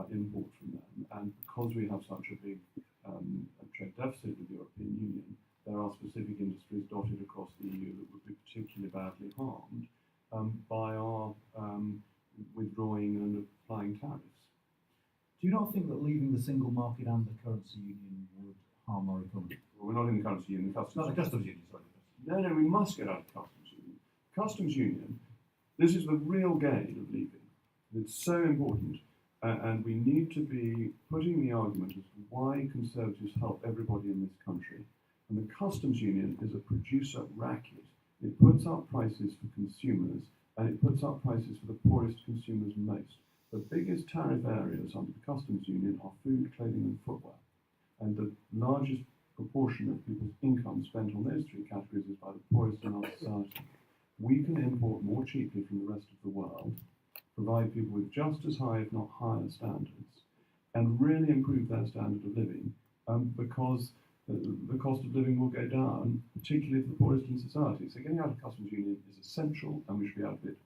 import from them. And because we have such a big trade deficit with the European Union, there are specific industries dotted across the EU that would be particularly badly harmed by our withdrawing and applying tariffs. Do you not think that leaving the single market and the currency union would harm our economy? Well, we're not in the currency union, the customs Not the union. customs union, sorry. No, we must get out of customs union. Customs union, this is the real gain of leaving. It's so important, and we need to be putting the argument as to why Conservatives help everybody in this country. And the customs union is a producer racket. It puts up prices for consumers, and it puts up prices for the poorest consumers most. The biggest tariff areas under the customs union are food, clothing, and footwear. And the largest proportion of people's income spent on those three categories is by the poorest in our society. We can import more cheaply from the rest of the world, provide people with just as high, if not higher, standards, and really improve their standard of living, because the cost of living will go down, particularly for the poorest in society. So getting out of customs union is essential, and we should be out of it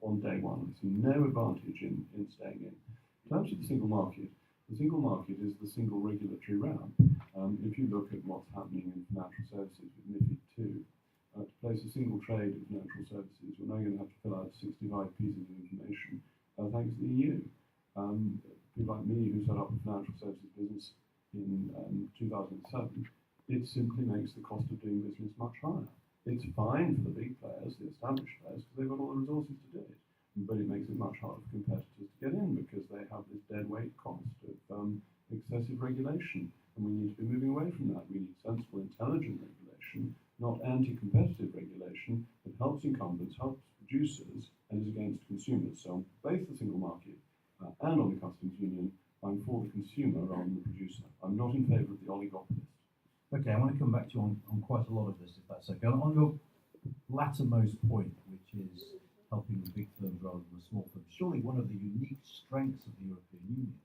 on day one. I see no advantage in staying in. In terms of the single market is the single regulatory realm. If you look at what's happening in financial services with MiFID II, to place a single trade of financial services, you're now going to have to fill out 65 pieces of information, thanks to the EU. People like me who set up a financial services business in 2007, it simply makes the cost of doing business much higher. It's fine for the big players, the established players, because they've got all the resources to do it. But it makes it much harder for competitors to get in because they have this dead weight cost of excessive regulation. And we need to be moving away from that. We need sensible, intelligent regulation, not anti-competitive regulation that helps incumbents, helps producers, and is against consumers. So on both the single market and on the customs union, I'm for the consumer rather than the producer. I'm not in favour of the oligopolist. Okay, I want to come back to you on quite a lot of this, if that's okay. On your lattermost point, which is helping the big firms rather than the small firms. Surely one of the unique strengths of the European Union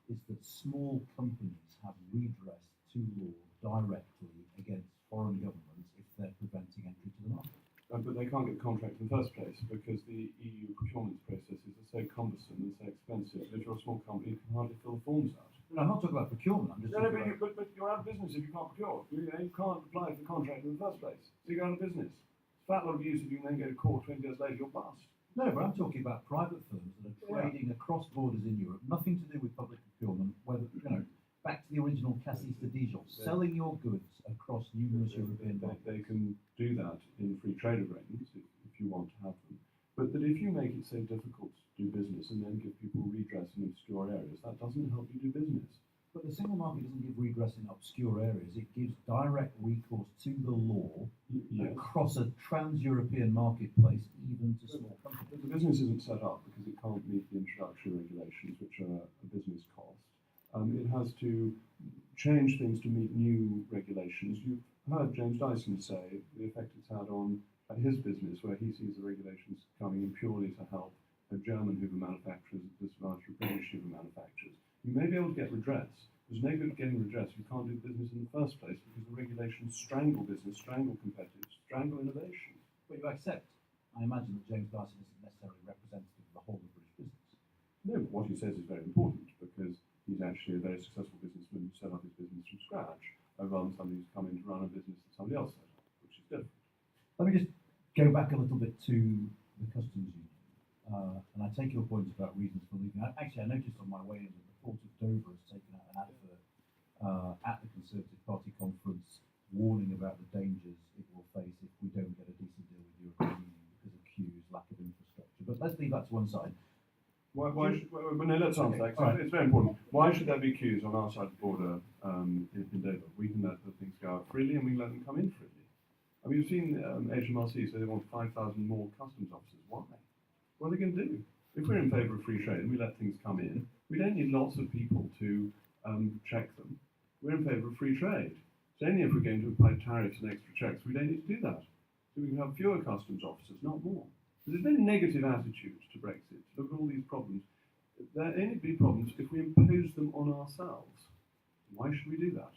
is that small companies have redress to law directly against foreign governments if they're preventing entry to the market. But they can't get the contract in the first place because the EU procurement processes are so cumbersome and so expensive that if you're a small company, you can hardly fill the forms out. No, I'm not talking about procurement. I'm just No, talking about... but you're out of business if you can't procure. You can't apply for the contract in the first place. So you're out of business. It's a fat lot of use if you can then go to court 20 years later, you're bust. No, but I'm talking about private firms that are trading across borders in Europe, nothing to do with public procurement, whether, back to the original Cassis de Dijon, selling your goods across numerous European markets. They can do that in free trade agreements if you want to have them. But that if you make it so difficult to do business and then give people redress in obscure areas, that doesn't help you do business. But the single market doesn't give redress in obscure areas. It gives direct recourse to the law across a trans-European marketplace, even to small companies. But the business isn't set up because it can't meet the introductory regulations, which are a business cost. It has to change things to meet new regulations. You've heard James Dyson say the effect it's had on his business, where he sees the regulations coming in purely to help German Hoover manufacturers at the disadvantage of British Hoover manufacturers. You may be able to get redress. There's no good getting redress if you can't do business in the first place because the regulations strangle business, strangle competitors, strangle innovation. But you accept, I imagine that James Dyson isn't necessarily representative of the whole of British business. No, but what he says is very important because he's actually a very successful businessman who set up his business from scratch, rather than somebody who's come in to run a business that somebody else set up, which is different. Let me just go back a little bit to the customs union. And I take your point about reasons for leaving. Actually, I noticed on my way in that the Port of Dover has taken out an advert at the Conservative Party conference warning about the dangers it will face if we don't get a decent deal with the European Union because of queues, lack of infrastructure. But let's leave that to one side. No, let's answer that. Right. It's very important. Why should there be queues on our side of the border in Dover? We can let the things go out freely and we can let them come in freely. I mean, you've seen HMRC say they want 5,000 more customs officers. Why? What are they going to do? If we're in favour of free trade and we let things come in, we don't need lots of people to check them. We're in favour of free trade. So only if we're going to apply tariffs and extra checks, we don't need to do that. So we can have fewer customs officers, not more. There's no negative attitude to Brexit. Look at all these problems. There only be problems if we impose them on ourselves. Why should we do that?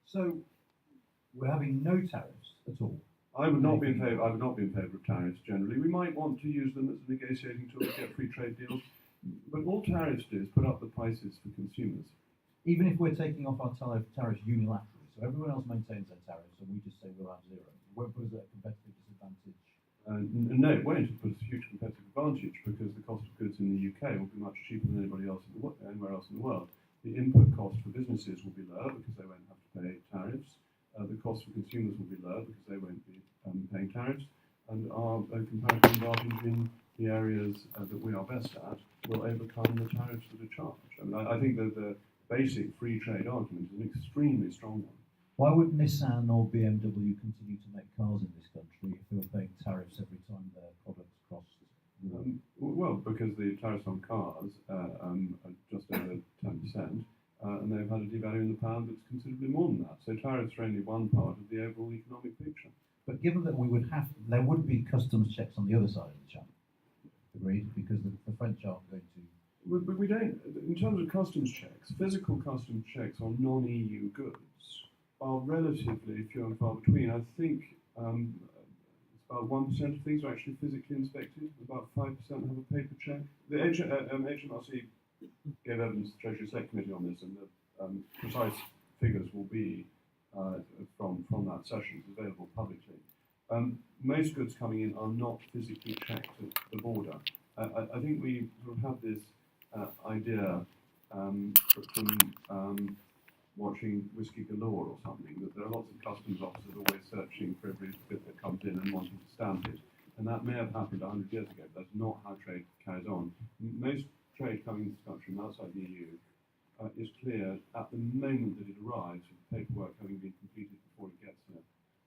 So we're having no tariffs at all. I would not be in favour. I would not be in favour of tariffs generally. We might want to use them as a negotiating tool to get free trade deals, but all tariffs do is put up the prices for consumers. Even if we're taking off our tariffs unilaterally, so everyone else maintains their tariffs and we just say we'll have zero, it won't put us at a competitive disadvantage. No, it won't put us a huge competitive advantage because the cost of goods in the UK will be much cheaper than anywhere else in the world. The input cost for businesses will be lower because they won't have to pay tariffs. The cost for consumers will be lower because they won't be paying tariffs. And our comparative advantage in the areas that we are best at will overcome the tariffs that are charged. I mean, I think that the basic free trade argument is an extremely strong one. Why would Nissan or BMW continue to make cars in this country if they were paying tariffs every time their products crossed? Well, because the tariffs on cars are just over 10%, and they've had a devaluing the pound that's considerably more than that. So tariffs are only one part of the overall economic picture. But given that there would be customs checks on the other side of the channel, agreed? Because the French aren't going to. But we don't, in terms of customs checks, physical customs checks on non-EU goods are relatively few and far between. I think it's about 1% of things are actually physically inspected. About 5% have a paper check. The HMRC gave evidence to the Treasury Select Committee on this, and the precise figures will be from that session. It's available publicly. Most goods coming in are not physically checked at the border. I think we sort of have this idea from watching Whiskey Galore or something, that there are lots of customs officers always searching for every bit that comes in and wanting to stamp it. And that may have happened 100 years ago, but that's not how trade carries on. Most trade coming into this country from outside the EU is cleared at the moment that it arrives, with the paperwork having been completed before it gets there.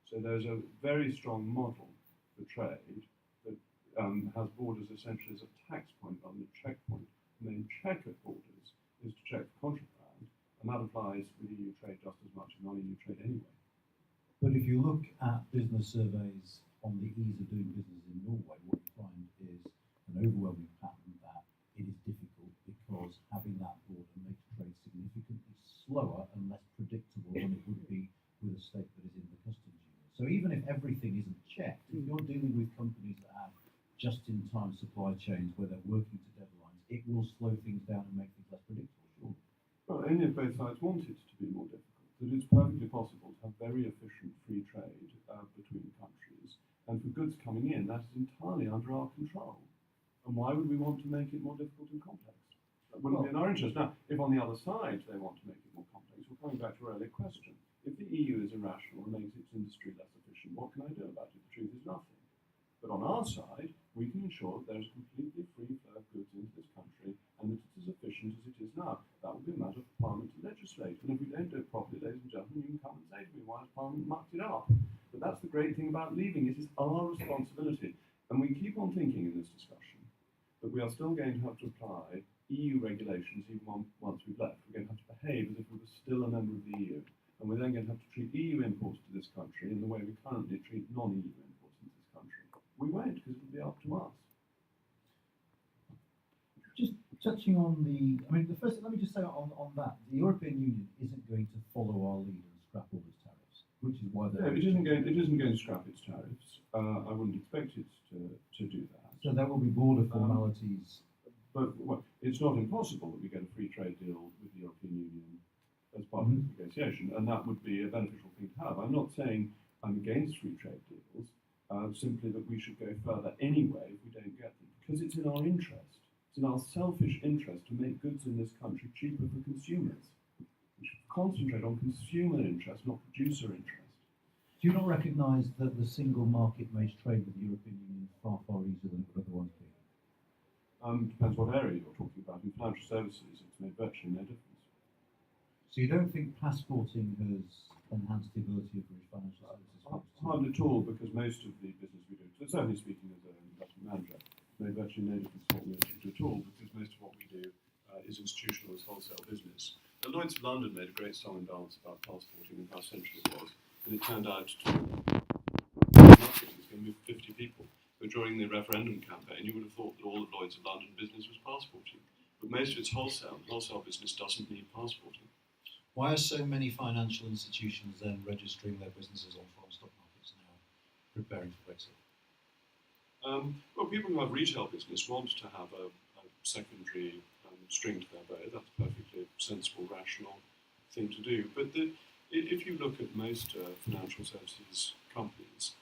So there's a very strong model for trade that has borders essentially as a tax point rather than a checkpoint. And then check at borders is to check for contraband, and that applies with EU trade just as much as non-EU trade anyway. But if you look at business surveys on the ease of doing business in Norway, what you find is an overwhelming pattern that it is difficult because having that border makes trade significantly slower and less predictable than it would be with a state that is in the customs union. So even if everything isn't checked, if you're dealing with companies that have just-in-time supply chains where they're working to deadlines, it will slow things down and make things less predictable, surely. Well, only if both sides want it to be more difficult. That it's perfectly possible to have very efficient free trade between countries, and for goods coming in, that is entirely under our control. And why would we want to make it more difficult and complex? That wouldn't be in our interest. Now, if on the other side they want to make it more complex, we're coming back to our earlier question. If the EU is irrational and makes its industry less efficient, what can I do about it? The truth is nothing. But on our side, we can ensure that there is a completely free flow of goods into this country and that it's as efficient as it is now. That will be a matter for Parliament to legislate. And if we don't do it properly, ladies and gentlemen, you can come and say to me, why has Parliament mucked it up? But that's the great thing about leaving. It is our responsibility. And we keep on thinking in this discussion that we are still going to have to apply EU regulations even once we've left. We're going to have to behave as if we were still a member of the EU. And we're then going to have to treat EU imports to this country in the way we currently treat non-EU imports into this country. We won't, because it'll be up to us. Just touching on let me just say on that, the European Union isn't going to follow our lead and scrap all its tariffs, which is why No, it isn't going to scrap its tariffs. I wouldn't expect it to do that. So there will be border formalities. But it's not impossible that we get a free trade deal with the European Union as part of this negotiation, and that would be a beneficial thing to have. I'm not saying I'm against free trade deals, simply that we should go further anyway if we don't get them, because it's in our interest. It's in our selfish interest to make goods in this country cheaper for consumers. We should concentrate on consumer interest, not producer interest. Do you not recognise that the single market makes trade with the European Union far, far easier than it would otherwise be? Depends what area you're talking about. In financial services, it's made virtually no difference. So you don't think passporting has enhanced the ability of British financial services firms? Hardly at all, because most of the business we do, certainly speaking as an investment manager, made virtually no difference to what we do at all, because most of what we do is institutional as wholesale business. The Lloyd's of London made a great song and dance about passporting and how essential it was, and it turned out to marketing was going to move 50 people. But during the referendum campaign, you would have thought that all of Lloyd's of London business was passporting. But most of it's wholesale. Wholesale business doesn't need passporting. Why are so many financial institutions then registering their businesses on foreign stock markets now, preparing for Brexit? Well, people who have retail business want to have a secondary string to their bow. That's a perfectly sensible, rational thing to do. But if you look at most financial services companies,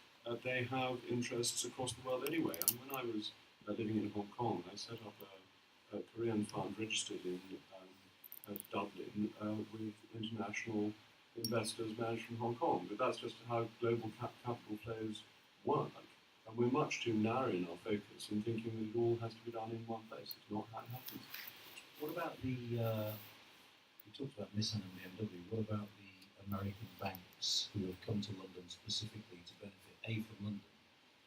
they have interests across the world anyway. And when I was living in Hong Kong, I set up a Korean fund registered in Dublin with international investors managed from Hong Kong. But that's just how global capital flows work. And we're much too narrow in our focus in thinking that it all has to be done in one place. It's not how it happens. What about we talked about Nissan and BMW, what about the American banks who have come to London specifically to benefit A from London,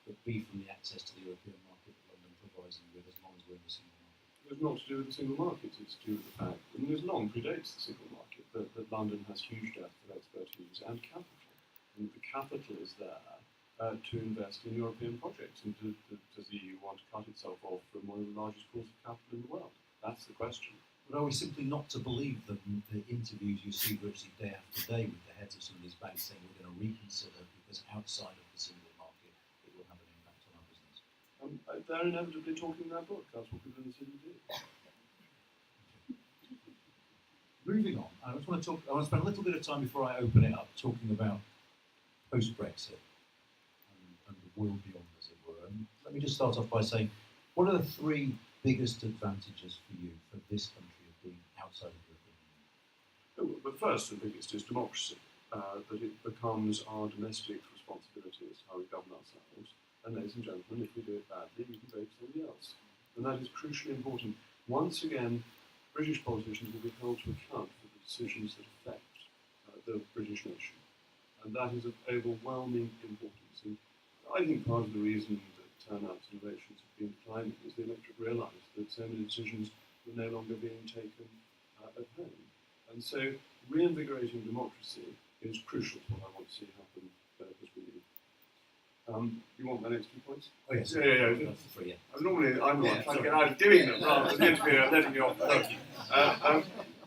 but B from the access to the European market that London provides them with as long as we're in the single market? It's not to do with the single market, it's to do with the fact, and this long predates the single market, that London has huge depth of expertise and capital. And the capital is there to invest in European projects. And does the EU want to cut itself off from one of the largest pools of capital in the world? That's the question. But are we simply not to believe that the interviews you see virtually day after day with the heads of some of these banks saying we're going to reconsider because outside of the single market it will have an impact on our business? They're inevitably talking their book. That's what people in the city do. Moving on, I want to spend a little bit of time before I open it up talking about post-Brexit and the world beyond, as it were. And let me just start off by saying, what are the three biggest advantages for you for this country of being outside of the European Union? But first and biggest is democracy, that it becomes our domestic responsibility as to how we govern ourselves. And ladies and gentlemen, if we do it badly, we can vote for somebody else. And that is crucially important. Once again, British politicians will be held to account for the decisions that affect the British nation. And that is of overwhelming importance. And I think part of the reason that turnouts and elections have been declining is the electorate realised that so many decisions were no longer being taken at home. And so reinvigorating democracy is crucial to what I want to see happen as we leave. You want my next 2 points? Oh yes. Yeah. That's the three, yeah. Normally, I'm the one Yeah, trying to sorry. get out of doing them rather than the interviewer letting me off the hook.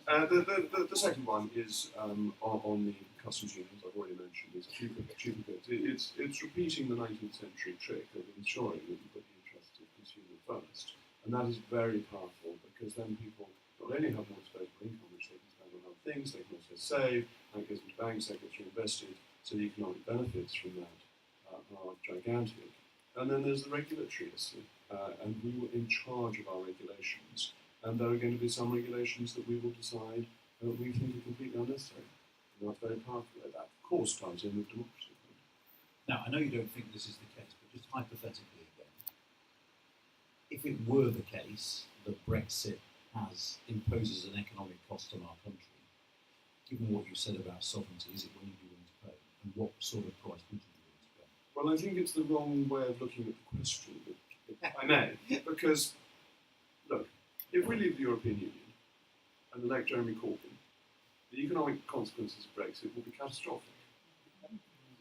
Thank you. The second one is on the customs unions. I've already mentioned it's cheaper goods. It's repeating the 19th century trick of ensuring that you put the interests of the consumer first, and that is very powerful because then people not only have more disposable income which they can spend on other things, they can also save, and it goes into banks, that gets reinvested, so the economic benefits from that are gigantic. And then there's the regulatory issue, and we were in charge of our regulations. And there are going to be some regulations that we will decide that we think are completely unnecessary. And that's very powerful. That, of course, ties in with democracy. Now, I know you don't think this is the case, but just hypothetically again, if it were the case that Brexit imposes an economic cost on our country, given what you said about sovereignty, is it one you'd be willing to pay? And what sort of price would you be willing to pay? Well, I think it's the wrong way of looking at the question, if I may, because, look, if we leave the European Union and elect Jeremy Corbyn, the economic consequences of Brexit will be catastrophic.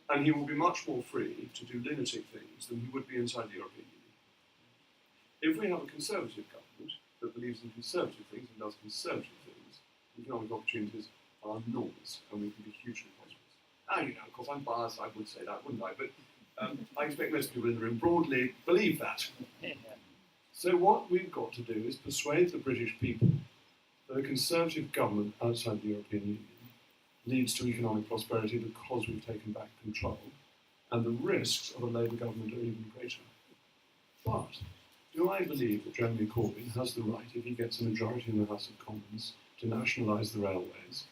And he will be much more free to do lunatic things than he would be inside the European Union. If we have a conservative government that believes in conservative things and does conservative things, economic opportunities are enormous and we can be hugely prosperous. Now, you know, of course, I'm biased, I would say that, wouldn't I? But I expect most people in the room broadly believe that. So what we've got to do is persuade the British people that a conservative government outside the European Union leads to economic prosperity because we've taken back control, and the risks of a Labour government are even greater. But do I believe that Jeremy Corbyn has the right, if he gets a majority in the House of Commons, to nationalise the railways?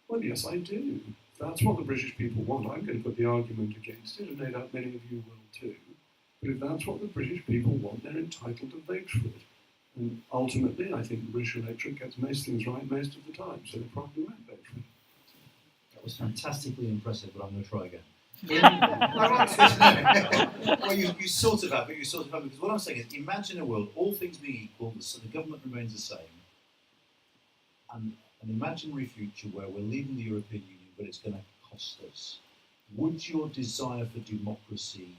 Well, yes, I do. If that's what the British people want, I'm going to put the argument against it, and no doubt many of you will too. But if that's what the British people want, they're entitled to vote for it. And ultimately, I think the British electorate gets most things right most of the time, so they probably won't vote for it. That was fantastically impressive, but I'm going to try again. Well, you sort of have, but because what I'm saying is, imagine a world, all things being equal, the government remains the same, and an imaginary future where we're leaving the European Union, but it's going to cost us. Would your desire for democracy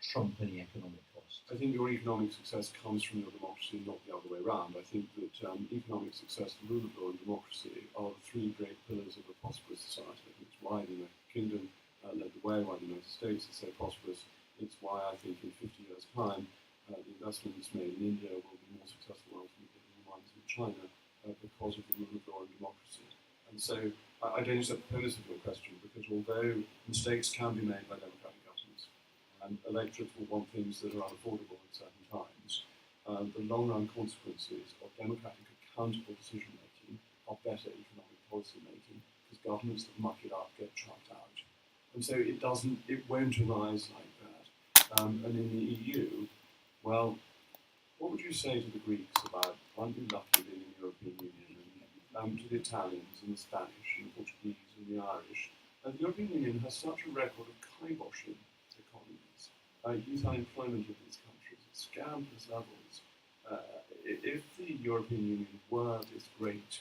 trump any economic cost? I think your economic success comes from your democracy, not the other way around. I think that economic success, the rule of law and democracy are the three great pillars of a prosperous society. I think it's why the United Kingdom led the way, why the United States is so prosperous. It's why I think in 50 years' time, the investments made in India will be more successful ultimately than the ones in China because of the rule of law and democracy. And so I don't accept the premise of your question, because although mistakes can be made by democratic governments, and electorates will want things that are unaffordable at certain times, the long-run consequences of democratic accountable decision-making are better economic policy-making, because governments that muck it up get chucked out. And so it won't arise like that. And in the EU, well, what would you say to the Greeks about, aren't you lucky being in the European Union, and to the Italians and the Spanish and the Portuguese and the Irish? And the European Union has such a record of kiboshing economies, youth unemployment in these countries at scandalous levels. If the European Union were this great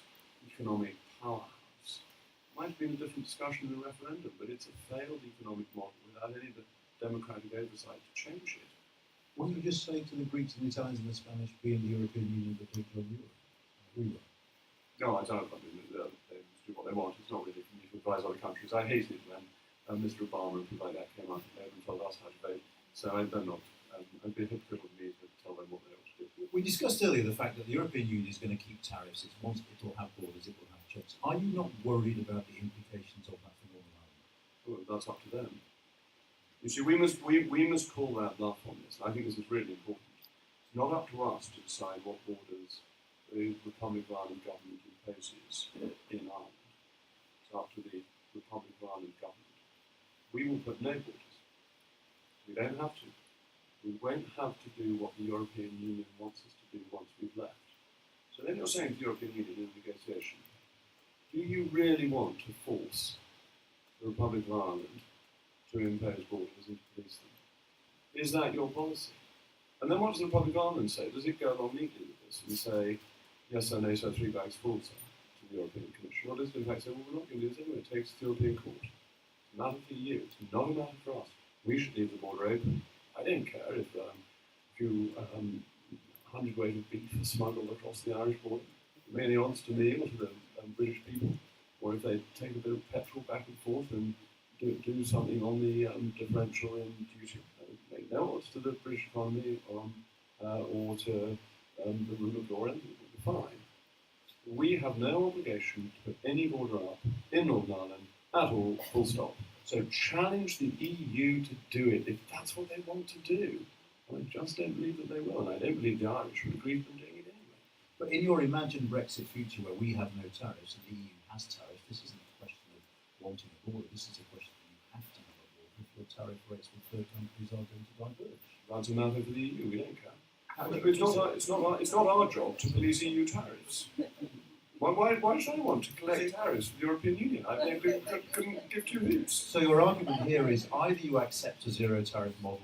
economic powerhouse, it might have been a different discussion in a referendum, but it's a failed economic model without any democratic oversight to change it. What do you just say to the Greeks and the Italians and the Spanish, be in the European Union, but don't join Europe? We will. No, I don't. I mean, they do what they want. It's not really for me to advise other countries. I hated when Mr. Obama and people like that came out and told us how to vote. So they're not. I'd be hypocritical of me to tell them what they ought to do. We discussed earlier the fact that the European Union is going to keep tariffs. It will have borders, it will have checks. Are you not worried about the implications of that for Northern Ireland? Well, that's up to them. You see, we must call that bluff on this. I think this is really important. It's not up to us to decide what borders the Republic of Ireland government imposes in Ireland. It's up to the Republic of Ireland government. We will put no borders. We don't have to. We won't have to do what the European Union wants us to do once we've left. So then you're saying to the European Union in negotiation, do you really want to force the Republic of Ireland to impose borders and to police them? Is that your policy? And then what does the Republic of Ireland say? Does it go along neatly with this and say, yes or no, so 3 bags full, sir, to the European Commission? Or does it in fact say, well, we're not going to do this anyway, it takes the European Court. It's a matter for you, it's not a matter for us. We should leave the border open. I don't care if a few hundredweight of beef is smuggled across the Irish border. It may be honest to me or to the British people, or if they take a bit of petrol back and forth and do something on the differential in duty. It would make no odds to the British economy or to the rule of law, and it would be fine. We have no obligation to put any border up in Northern Ireland at all, full stop. So challenge the EU to do it if that's what they want to do. I just don't believe that they will, and I don't believe the Irish would agree with them doing it anyway. But in your imagined Brexit future where we have no tariffs and the EU has tariffs, this isn't a question of wanting a border, this is a question of you have to have a border if your tariff rates with third countries are going to diverge. That's a matter for the EU, we don't care. How It's not our job to police EU tariffs. Why should I want to collect tariffs from the European Union? I couldn't give two hoots. So your argument here is either you accept a zero tariff model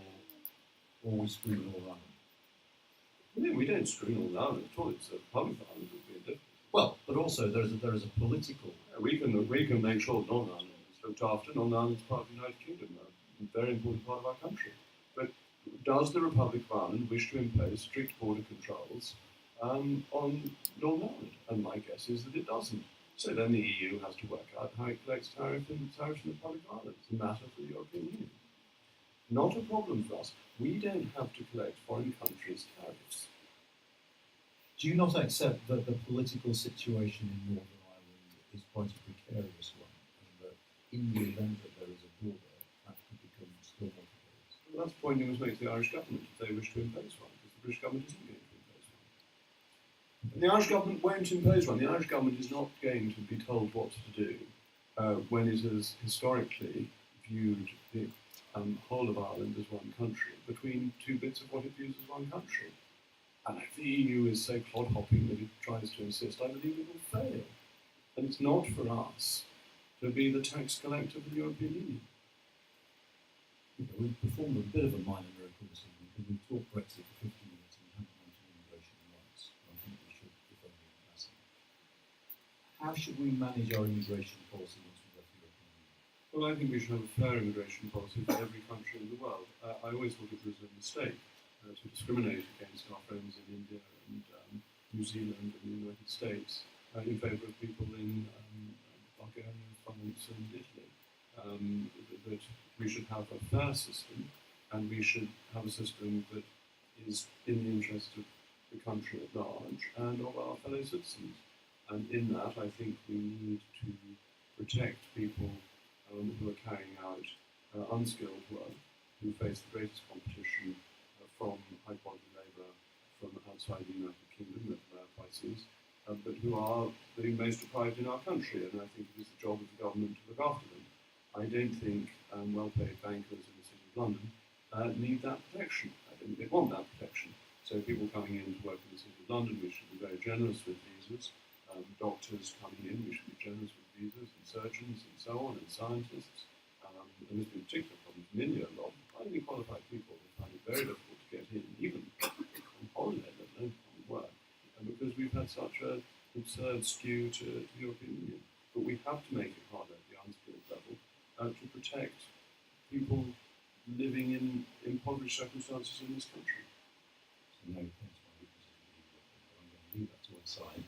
or we screw Northern Ireland. No, we don't screw Northern Ireland at all. It's a public Ireland that would be different. Well, but also there is a political. We can make sure that Northern Ireland is looked after. Northern Ireland is part of the United Kingdom, a very important part of our country. But does the Republic of Ireland wish to impose strict border controls on Northern Ireland? And my guess is that it doesn't. So then the EU has to work out how it collects tariffs in the Republic of Ireland. It's a matter for the European Union. Not a problem for us. We don't have to collect foreign countries' tariffs. Do you not accept that the political situation in Northern Ireland is quite a precarious one, and that in the event that there is a border, that could become still more precarious? Well, that's the point you must make to the Irish government if they wish to impose one, because the British government isn't going to impose one. And the Irish government won't impose one. The Irish government is not going to be told what to do when it has historically viewed the whole of Ireland as one country, between two bits of what it views as one country. And if the EU is so clod-hopping that it tries to insist, I believe it will fail. And it's not for us to be the tax collector for the European Union. We've performed a bit of a minor miracle this evening because we've talked Brexit for 50 minutes and we haven't mentioned immigration rights. I think we should, if only in passing. How should we manage our immigration policy once we go to the European Union? Well, I think we should have a fair immigration policy for every country in the world. I always thought it was a mistake to discriminate against our friends in India and New Zealand and the United States in favour of people in Bulgaria, France and Italy. That we should have a fair system, and we should have a system that is in the interest of the country at large and of our fellow citizens. And in that, I think we need to protect people who are carrying out unskilled work, who face the greatest competition from high-quality labour from outside the United Kingdom at lower prices, but who are the most deprived in our country, and I think it is the job of the government to look after them. I don't think well-paid bankers in the City of London need that protection. I don't think they want that protection. So people coming in to work in the City of London, we should be very generous with visas. Doctors coming in, we should be generous with visas, and surgeons and so on, and scientists. And there's been a particular problem from India. A lot of highly qualified people find it very difficult to get in, even on holiday, let alone on work, because we've had such an absurd skew to the European Union. But we have to make it harder at the unskilled level to protect people living in impoverished circumstances in this country. So no offence, my weakness is the EU, but I'm going to leave that to one side.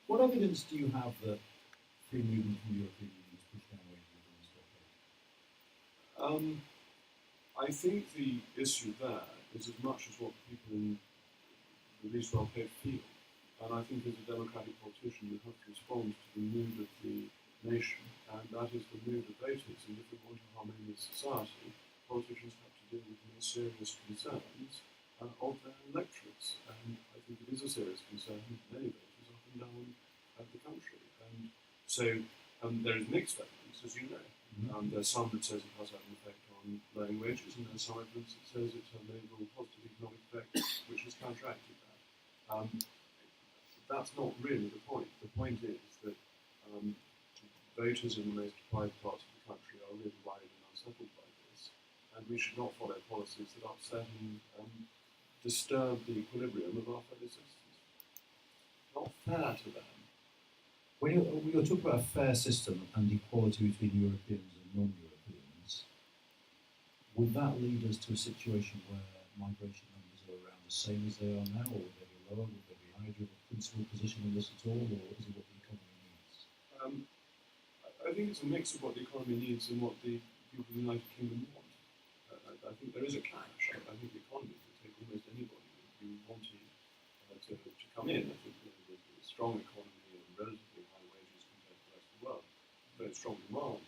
What evidence do you have that free movement from the European Union has pushed down wages within this blockade? I think the issue there is as much as what people in the least well-paid feel. And I think as a democratic politician, you have to respond to the mood of the nation, and that is the mood of voters. And if we want a harmonious society, politicians have to deal with more serious concerns of their electorates. And I think it is a serious concern with many voters up and down the country. And so there is mixed evidence, as you know. There's some that says it has had an effect on lowering wages, and there's some evidence that says it's had an overall positive economic effect, which has counteracted that. That's not really the point. The point is that voters in the most deprived parts of the country are really worried and unsettled by this, and we should not follow policies that upset and disturb the equilibrium of our fellow citizens. Not fair to them. When you're talking about a fair system and equality between Europeans and non-Europeans, would that lead us to a situation where migration numbers are around the same as they are now, or would they be lower? Would they be higher? Do you have a principal position on this at all, or is it what the economy needs? I think it's a mix of what the economy needs and what the people of the United Kingdom want. I think there is a clash. I think the economy could take almost anybody who wanted to come in. I think there's a strong economy and relatively high wages compared to the rest of the world. Very strong demand.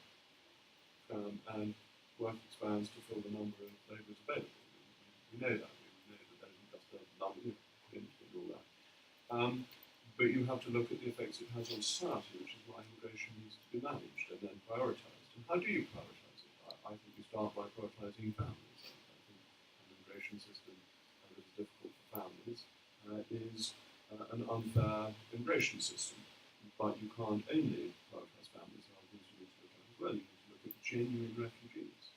And work expands to fill the number of labourers available. We know that. We know that there isn't just a number, and all that. But you have to look at the effects it has on society, which is why immigration needs to be managed and then prioritised. And how do you prioritise it? I think you start by prioritising families. I think an immigration system that is difficult for families is an unfair immigration system. But you can't only prioritise families. There are things you need to look at as well. You need to look at genuine refugees.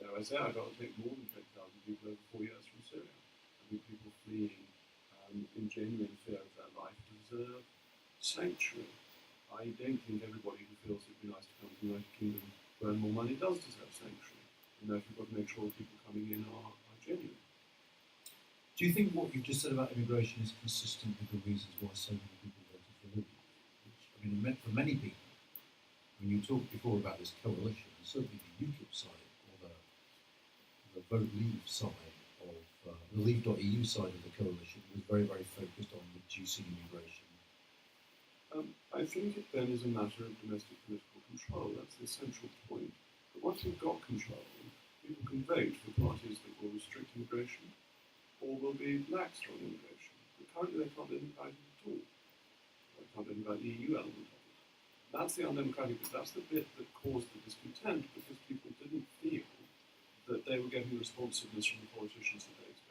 Dare I say, I've got to take more than 20,000 people over 4 years from Syria. I think people fleeing in genuine fear of their life deserve sanctuary. I don't think everybody who feels it would be nice to come to the United Kingdom to earn more money does deserve sanctuary. And therefore you've got to make sure people coming in are genuine. Do you think what you've just said about immigration is consistent with the reasons why so many people voted for leave? Which, I mean, for many people, when you talked before about this coalition, certainly the UKIP side or the vote leave side of the leave.eu side of the coalition was very, very focused on reducing immigration. I think it then is a matter of domestic political control. That's the essential point. But once you've got control, people can vote for parties that will restrict immigration or will be lax on immigration. But currently they can't invite it at all. They can't invite the EU element of it. That's the undemocratic bit. That's the bit that caused the discontent because people didn't feel that they were getting responsiveness from the politicians that they expected.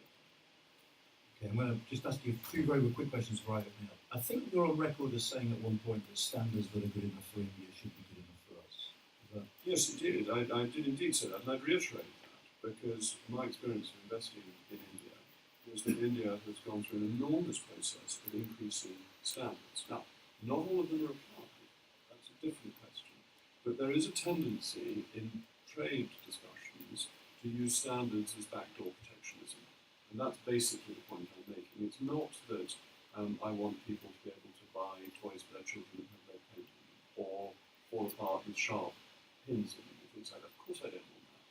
Okay, I'm going to just ask you two very quick questions before I open it up. I think you're on record as saying at one point that standards that are good enough for India should be good enough for us. Is that... Yes, indeed. I did indeed say that, and I'd reiterate that because my experience of investing in India is that India has gone through an enormous process of increasing standards. Now, not all of them are applied. That's a different question. But there is a tendency in trade discussions to use standards as backdoor protectionism. And that's basically the point I'm making. It's not that I want people to be able to buy toys for their children and have red paint on them, or fall apart with sharp pins in them and things like that. Of course I don't want that.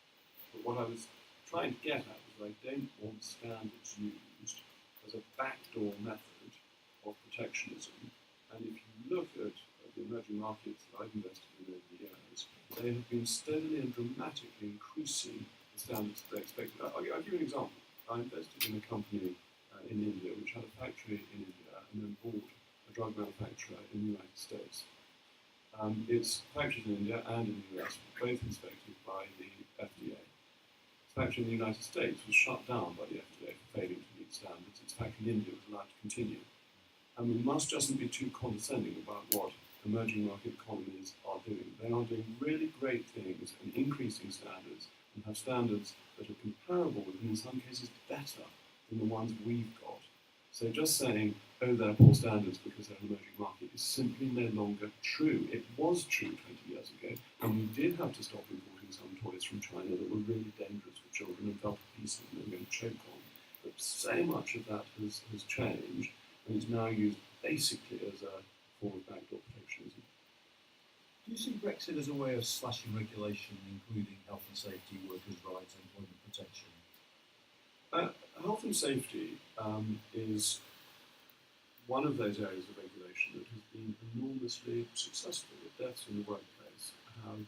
But what I was trying to get at was I don't want standards used as a backdoor method of protectionism. And if you look at the emerging markets that I've invested in over the years, they have been steadily and dramatically increasing the standards that they expected. I'll give you an example. I invested in a company in India which had a factory in India and then bought a drug manufacturer in the United States. Its factories in India and in the US were both inspected by the FDA. Its factory in the United States was shut down by the FDA for failing to meet standards. Its factory in India was allowed to continue. And we must just not be too condescending about what emerging market economies are doing. They are doing really great things and increasing standards and have standards that are comparable with, and in some cases better than the ones we've got. So just saying, oh, they're poor standards because they're an emerging market is simply no longer true. It was true 20 years ago, and we did have to stop importing some toys from China that were really dangerous for children and felt a piece of them and going to choke on. But so much of that has changed and is now used basically as a form of backdoor protectionism. Do you see Brexit as a way of slashing regulation, including health and safety, workers' rights, employment protection? Health and safety is one of those areas of regulation that has been enormously successful. The deaths in the workplace have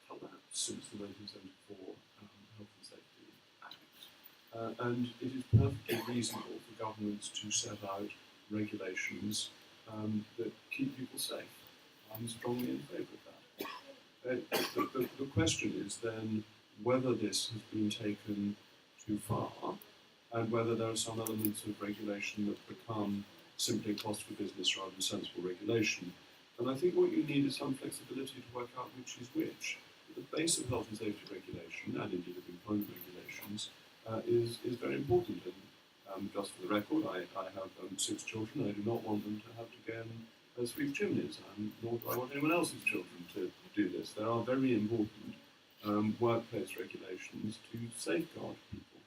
collapsed since the 1974 Health and Safety Act. And it is perfectly reasonable for governments to set out regulations that keep people safe. I'm strongly in favour of that. The question is then whether this has been taken too far and whether there are some elements of regulation that become simply cost for business rather than sensible regulation. And I think what you need is some flexibility to work out which is which. The base of health and safety regulation, and indeed of employment regulations, is very important. And just for the record, I have 6 children. I do not want them to have to go and sweep chimneys, and nor do I want anyone else's children to do this. There are very important workplace regulations regulations to safeguard people,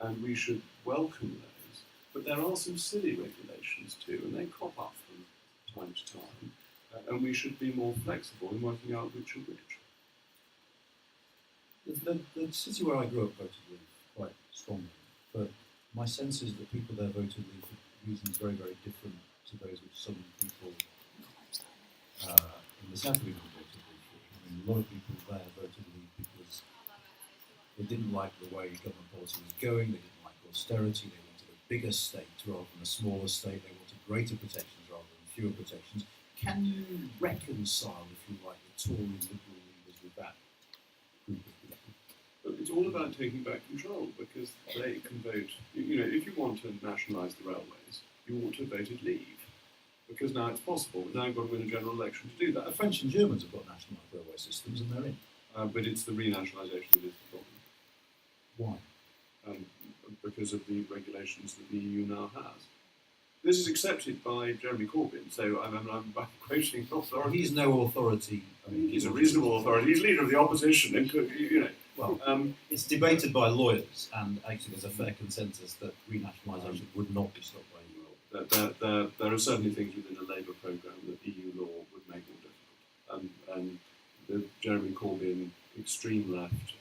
and we should welcome those. But there are some silly regulations too, and they crop up from time to time, and we should be more flexible in working out which are which. The city where I grew up voted Leave quite strongly, but my sense is that people there voted Leave for reasons very, very different to those which some people in the south of England voted Leave for. I mean, a lot of people there voted Leave because they didn't like the way government policy was going, they didn't like austerity, they wanted a bigger state rather than a smaller state, they wanted greater protections rather than fewer protections. Can you reconcile, if you like, the Tory Liberal leaders with that group of people? But it's all about taking back control, because they can vote. You know, if you want to nationalise the railways, you ought to have voted Leave, because now it's possible. Now you've got to win a general election to do The that. French and Germans have got nationalised railway systems and they're in. But it's the renationalisation that is the problem, Why? because of the regulations that the EU now has. This is accepted by Jeremy Corbyn, so I'm quoting authority. He's no authority. I mean, he's a reasonable authority. He's leader of the opposition, and could, you know. Well, it's debated by lawyers, and actually there's a fair consensus that renationalisation would not be stopped by EU. There are certainly things within a Labour programme that EU law would make more difficult. And the Jeremy Corbyn extreme left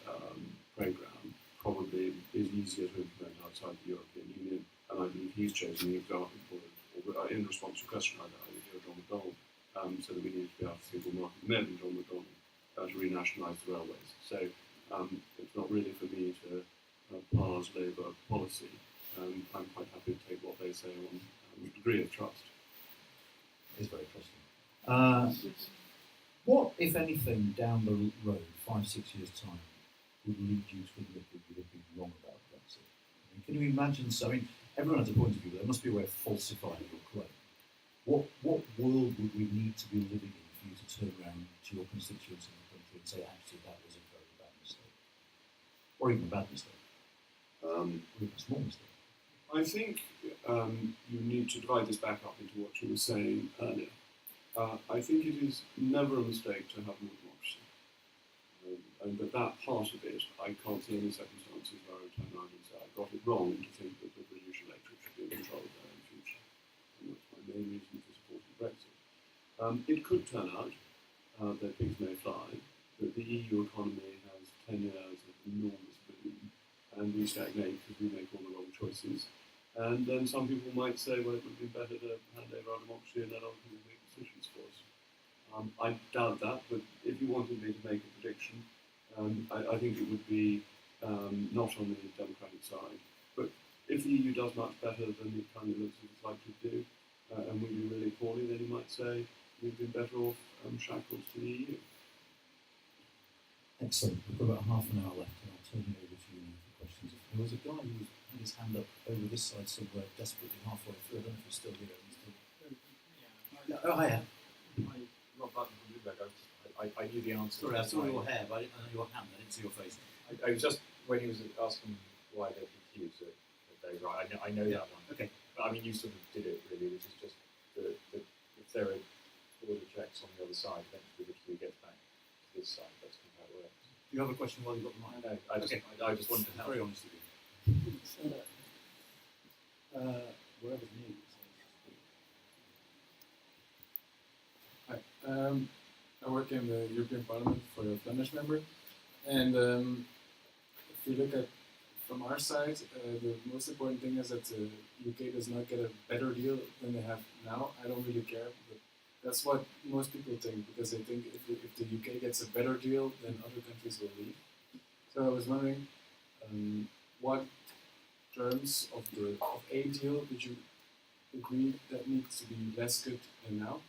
programme probably is easier to implement outside the European Union, and I believe he's chosen the example or in response to a question I hear John McDonnell, so that we need to be out of the single market. Menon, John McDonnell, to renationalise the railways. So it's not really for me to parse Labour policy. I'm quite happy to take what they say on a degree of trust. It's very trusting. What, if anything, down the road, 5-6 years' time, would lead you to admit that you have been wrong about Brexit? I mean, can you imagine? So, I mean, everyone has a point of view, but there must be a way of falsifying your claim. What world would we need to be living in for you to turn around to your constituents in the country and say, actually, that was a very bad mistake? Or even a bad mistake? Or even a small mistake? I think you need to divide this back up into what you were saying earlier. I think it is never a mistake to have more democracy. And that part of it, I can't see any circumstances where I would turn around and say I got it wrong to think that the British electorate should be in control of their own future. And that's my main reason for supporting Brexit. It could turn out that things may fly, that the EU economy has 10 years of enormous boom, and we stagnate because we make all the wrong choices. And then some people might say, well, it would be better to hand over our democracy and let other people make decisions for us. I doubt that, but if you wanted me to make a prediction, I think it would be not on the democratic side. But if the EU does much better than it currently looks as it's likely to do, and we do really poorly, then you might say we've been better off shackled to the EU. Excellent. We've got about half an hour left, and I'll turn it over to you now for questions. There was a guy who had his hand up over this side somewhere, desperately halfway through. I don't know if he's still here. Oh, hiya. Not bad from Bloomberg. I knew the answer. Sorry, I saw your hair, but I didn't know your hand. I didn't see your face. I was just, when he was asking why they're confused at day right, I know that one. Okay. But I mean, you sort of did it really, which is just that if there are border checks on the other side, eventually the queue gets back to this side. That's kind of how it works. Do you have a question while you've got the mic? No, I just wanted to help. Very honest with you. Wherever's needed. Hi. I work in the European Parliament for a Flemish member, and if we look at from our side, the most important thing is that the UK does not get a better deal than they have now. I don't really care, but that's what most people think, because they think if the UK gets a better deal, then other countries will leave. So I was wondering, what terms of a deal would you agree that needs to be less good than now?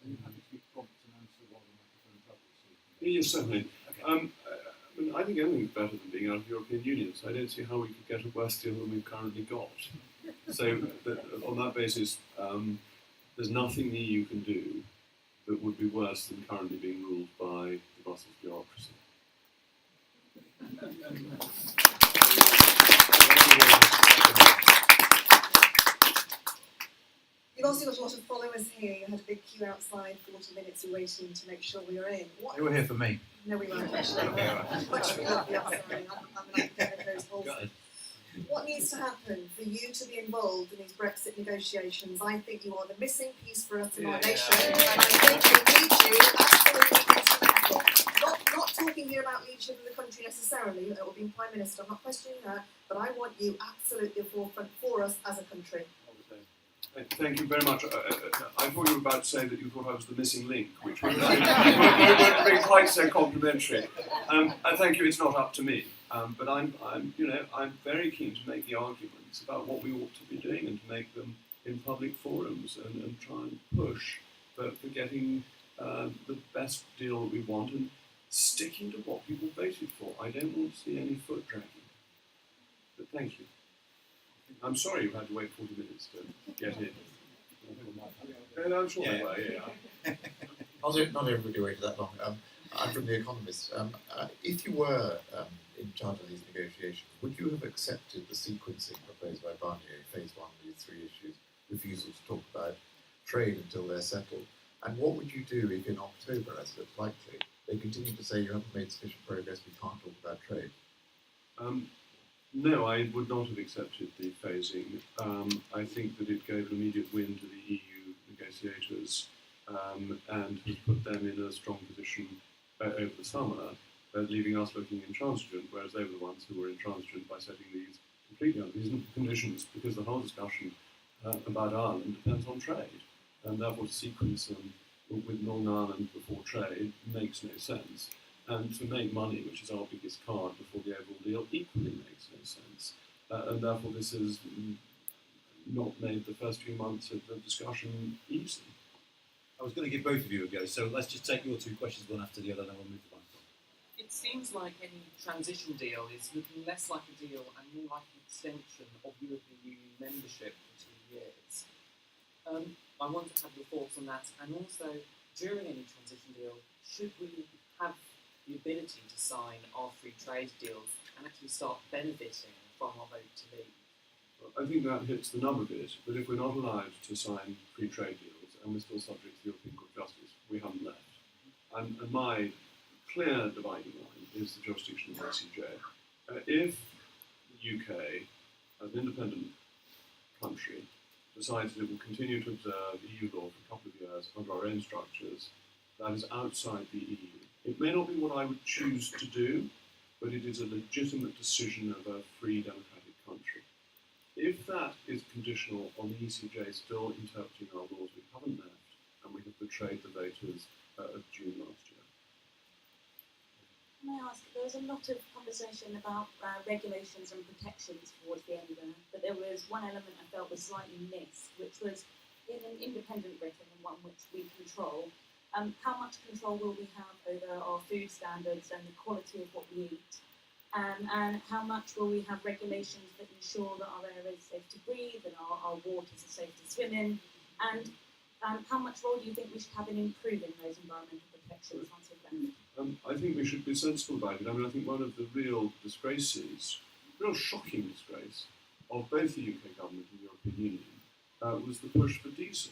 Are you happy to be prompt and answer while the microphone's up? Yes, certainly. Okay. I mean, I think anything's better than being out of the European Union, so I don't see how we could get a worse deal than we've currently got. So, on that basis, there's nothing the EU can do that would be worse than currently being ruled by the Brussels bureaucracy. You've obviously got a lot of followers here. You had a big queue outside, 40 minutes waiting to make sure we were in. What? They were here for me. No, we weren't actually. Much we love the outside. I'm an academic of those also. What needs to happen for you to be involved in these Brexit negotiations? I think you are the missing piece for us in our nation, and I think we need you absolutely instrumental. Not talking here about leadership of the country necessarily, or being Prime Minister, I'm not questioning her, but I want you absolutely at the forefront for us as a country. Thank you very much. I thought you were about to say that you thought I was the missing link, which would have been quite so complimentary. Thank you. It's not up to me, but I'm very keen to make the arguments about what we ought to be doing and to make them in public forums and try and push for getting the best deal that we want and sticking to what people voted for. I don't want to see any foot dragging. But thank you. I'm sorry you had to wait 40 minutes to get in. And I'm sure they were, yeah. Not everybody waited that long. I'm from The Economist. If you were in charge of these negotiations, would you have accepted the sequencing proposed by Barnier, phase one, these three issues, refusal to talk about trade until they're settled? And what would you do if in October, as it looks likely, they continue to say you haven't made sufficient progress, we can't talk about trade? No, I would not have accepted the phasing. I think that it gave an immediate win to the EU negotiators and has put them in a strong position over the summer, leaving us looking intransigent, whereas they were the ones who were intransigent by setting these completely unreasonable conditions, because the whole discussion about Ireland depends on trade, and therefore to sequence them with Northern Ireland before trade makes no sense. And to make money, which is our biggest card before the overall deal, equally makes no sense. And therefore this has not made the first few months of the discussion easy. I was going to give both of you a go, so let's just take your two questions one after the other, then we'll move the mic on. It seems like any transition deal is looking less like a deal and more like an extension of European Union membership for 2 years. I want to have your thoughts on that, and also, during any transition deal, should we have the ability to sign our free trade deals and actually start benefiting from our vote to leave? Well, I think that hits the number bit, but if we're not allowed to sign free trade deals and we're still subject to the European Court of Justice, we haven't left. And my clear dividing line is the jurisdiction of the ICJ. If the UK, as an independent country, decides that it will continue to observe EU law for a couple of years under our own structures, that is outside the EU. It may not be what I would choose to do, but it is a legitimate decision of a free democratic country. If that is conditional on the ECJ still interpreting our laws, we haven't left, and we have betrayed the voters of June last year. Can I ask, there was a lot of conversation about regulations and protections towards the end there, but there was one element I felt was slightly missed, which was in an independent Britain, and one which we control, how much control will we have over our food standards and the quality of what we eat? And how much will we have regulations that ensure that our air is safe to breathe and our waters are safe to swim in? And how much role do you think we should have in improving those environmental protections once we've left? I think we should be sensible about it. I mean, I think one of the real disgraces, real shocking disgrace, of both the UK government and the European Union was the push for diesel.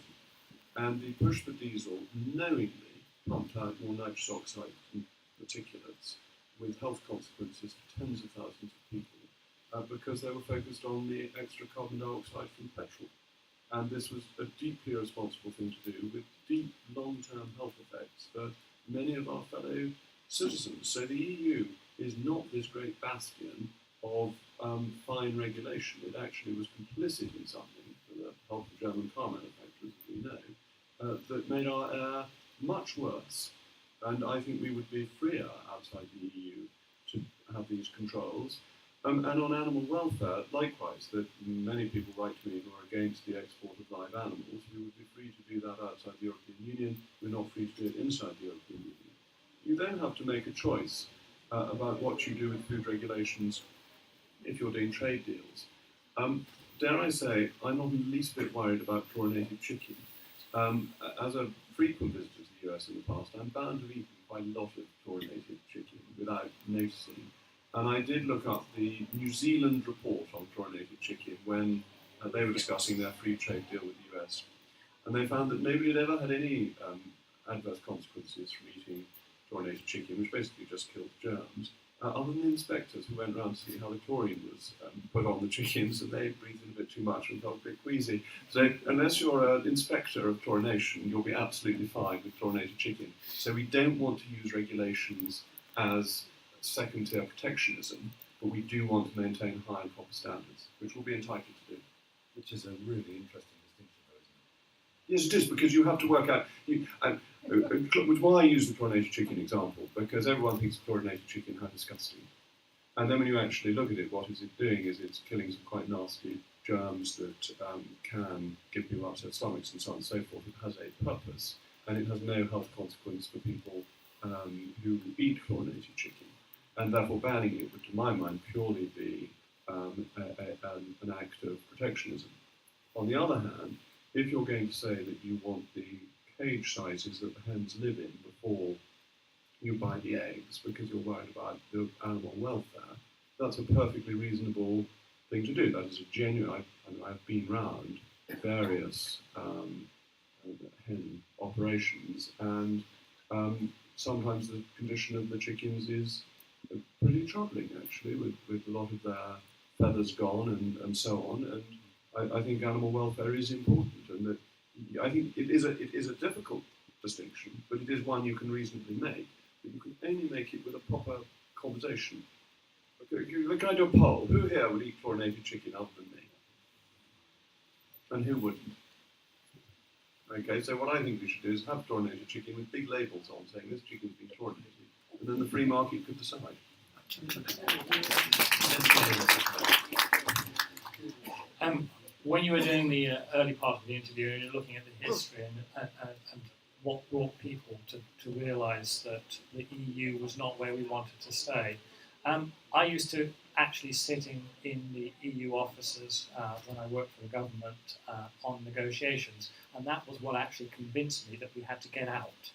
And the push for diesel knowingly pumped out more nitrous oxide and particulates with health consequences for tens of thousands of people because they were focused on the extra carbon dioxide from petrol. And this was a deeply irresponsible thing to do with deep long-term health effects for many of our fellow citizens. So the EU is not this great bastion of fine regulation. It actually was complicit in something, for the help of German car manufacturers, as we know, that made our air much worse. And I think we would be freer outside the EU to have these controls. And on animal welfare, likewise, that many people write to me who are against the export of live animals. We would be free to do that outside the European Union. We're not free to do it inside the European Union. You then have to make a choice about what you do with food regulations if you're doing trade deals. Dare I say, I'm not the least bit worried about chlorinated chicken. As a frequent visitor to the US in the past, I'm bound to have eaten quite a lot of chlorinated chicken without noticing. And I did look up the New Zealand report on chlorinated chicken when they were discussing their free trade deal with the US. And they found that nobody had ever had any adverse consequences from eating chlorinated chicken, which basically just killed germs, other than the inspectors who went around to see how the chlorine was put on the chickens, and they breathed in a bit too much and felt a bit queasy. So unless you're an inspector of chlorination, you'll be absolutely fine with chlorinated chicken. So we don't want to use regulations as second-tier protectionism, but we do want to maintain high and proper standards, which we'll be entitled to do. Which is a really interesting distinction, though, isn't it? Yes, it is, because you have to work out, which is why I use the chlorinated chicken example, because everyone thinks chlorinated chicken how disgusting. And then when you actually look at it, what is it doing is it's killing some quite nasty germs that can give people upset stomachs and so on and so forth. It has a purpose, and it has no health consequence for people who eat chlorinated chicken. And therefore banning it would, to my mind, purely be an act of protectionism. On the other hand, if you're going to say that you want the cage sizes that the hens live in before you buy the eggs because you're worried about the animal welfare, that's a perfectly reasonable thing to do. That is a genuine, I've been round various hen operations, and sometimes the condition of the chickens is pretty troubling, actually, with a lot of their feathers gone and so on. And I think animal welfare is important, and that I think it is a difficult distinction, but it is one you can reasonably make. But you can only make it with a proper conversation. Can I do a poll? Who here would eat chlorinated chicken other than me? And who wouldn't? Okay, so what I think we should do is have chlorinated chicken with big labels on saying this chicken's been chlorinated, and then the free market could decide. When you were doing the early part of the interview, and you're looking at the history and what brought people to realise that the EU was not where we wanted to stay, I used to actually sit in the EU offices when I worked for the government on negotiations, and that was what actually convinced me that we had to get out.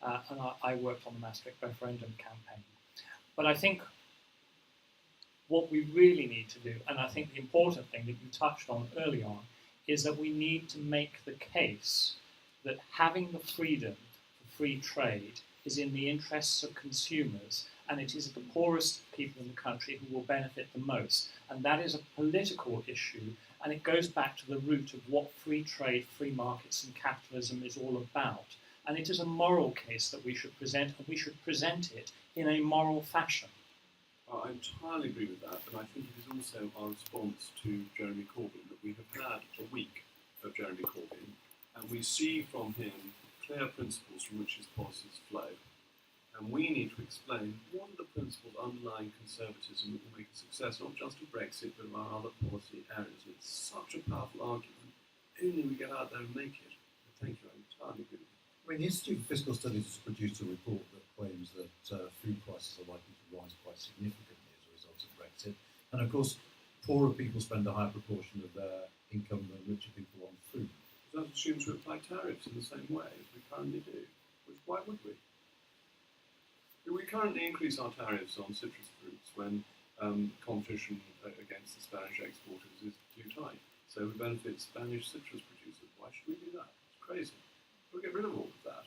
And I worked on the Maastricht referendum campaign. But I think what we really need to do, and I think the important thing that you touched on early on, is that we need to make the case that having the freedom for free trade is in the interests of consumers, and it is the poorest people in the country who will benefit the most. And that is a political issue, and it goes back to the root of what free trade, free markets and capitalism is all about. And it is a moral case that we should present, and we should present it in a moral fashion. I entirely agree with that, and I think it is also our response to Jeremy Corbyn that we have had a week of Jeremy Corbyn, and we see from him clear principles from which his policies flow. And we need to explain what are the principles underlying conservatism that will make a success, not just of Brexit, but of our other policy areas. It's such a powerful argument. Only we get out there and make it. Thank you, I entirely agree with you. I mean, the Institute for Fiscal Studies has produced a report that claims that food prices are likely to rise quite significantly as a result of Brexit. And of course, poorer people spend a higher proportion of their income than richer people on food. That assumes we apply tariffs in the same way as we currently do. Why would we? We currently increase our tariffs on citrus fruits when competition against the Spanish exporters is too tight. So we benefit Spanish citrus producers. Why should we do that? It's crazy. We'll get rid of all of that.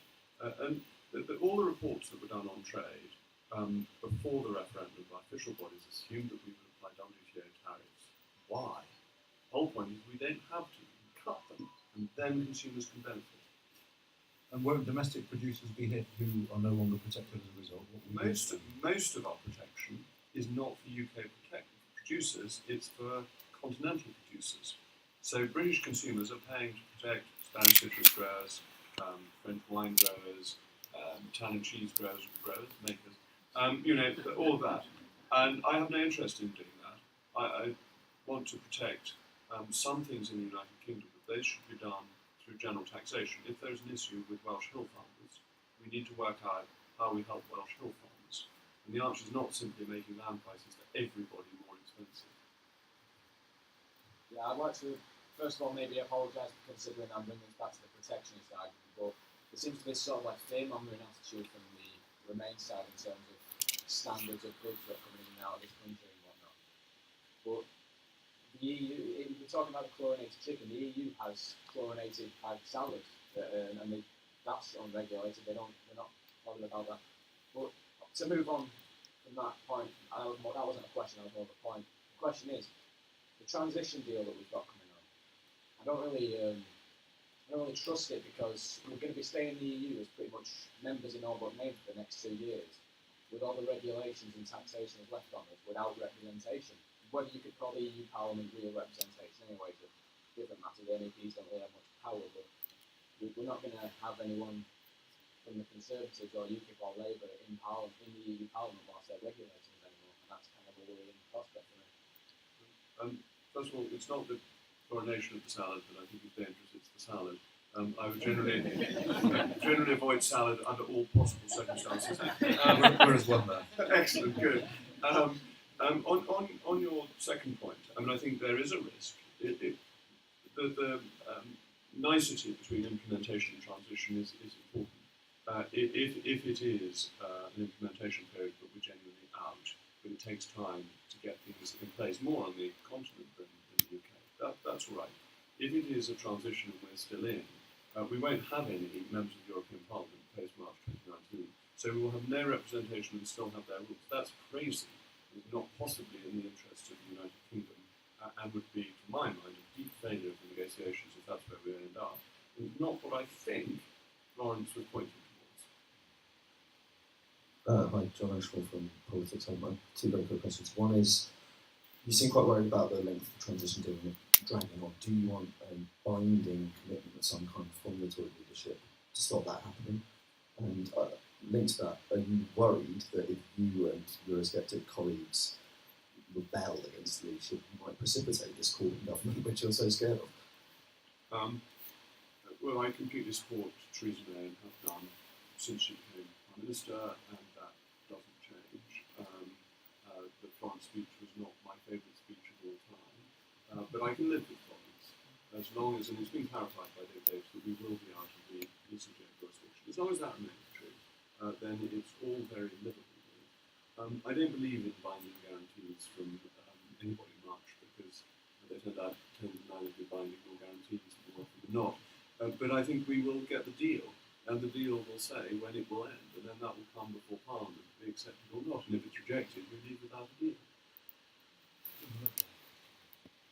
And all the reports that were done on trade before the referendum by official bodies assumed that we would apply WTO tariffs. Why? The whole point is we don't have to. We cut them, and then consumers can benefit. And won't domestic producers be hit who are no longer protected as a result? Most of our protection is not for UK producers, it's for continental producers. So British consumers are paying to protect Spanish citrus growers, French wine growers, Italian cheese growers, makers, all of that. And I have no interest in doing that. I want to protect some things in the United Kingdom, but those should be done through general taxation. If there's an issue with Welsh hill farmers, we need to work out how we help Welsh hill farmers. And the answer is not simply making land prices for everybody more expensive. Yeah, I'd like to, first of all, maybe apologise for considering I'm bringing this back to the protectionist argument, but there seems to be sort of like fear-mongering attitude from the Remain side in terms of standards of goods that are coming in and out of this country and whatnot. But the the EU, we're talking about the chlorinated chicken. The EU has chlorinated egg salad, and that's unregulated. They're not bothered about that. But to move on from that point, that wasn't a question. That was more of a point. The question is the transition deal that we've got coming on. I don't really trust it because we're going to be staying in the EU as pretty much members in all but name for the next 2 years, with all the regulations and taxation is left on us without representation. Whether you could call the EU Parliament real representation anyway is a different matter. The MEPs don't really have much power, but we're not going to have anyone from the Conservatives or UKIP or Labour in the EU Parliament whilst they're regulating us anymore, and that's kind of a worrying prospect for me. First of all, it's not the coronation of the salad that I think is dangerous, it's the salad. I would generally avoid salad under all possible circumstances. We're as one man. Excellent, good. On your second point, I mean, I think there is a risk. The nicety between implementation and transition is important. If it is an implementation period but we're genuinely out, but it takes time to get things in place, more on the continent than the UK, that's all right. If it is a transition and we're still in, we won't have any members of the European Parliament post-March 2019, so we will have no representation and still have their rules. That's crazy. It's not possibly in the interest of the United Kingdom and would be, to my mind, a deep failure of the negotiations if that's where we end up. And not what I think Lawrence was pointing towards. Hi, John Ashmore from Politics. I have two very quick questions. One is, you seem quite worried about the length of the transition deal dragging on. Do you want a binding commitment of some kind from the Tory leadership to stop that happening? And linked to that, are you worried that if you and Eurosceptic colleagues rebel against the leadership, you might precipitate this Corbyn government, which you're so scared of? Well, I completely support Theresa May and have done since she became Prime Minister, and that doesn't change. The France speech was not my favourite speech of all time, but I can live with Florence as long as, and it's been clarified by Dave Davis that we will be out of the ECJ jurisdiction. As long as that remains true, then it's all very livable with. I don't believe in binding guarantees from anybody much because they tend neither to be binding nor guarantees more often than not. But I think we will get the deal, and the deal will say when it will end, and then that will come before Parliament, be accepted or not. And if it's rejected, we leave without a deal.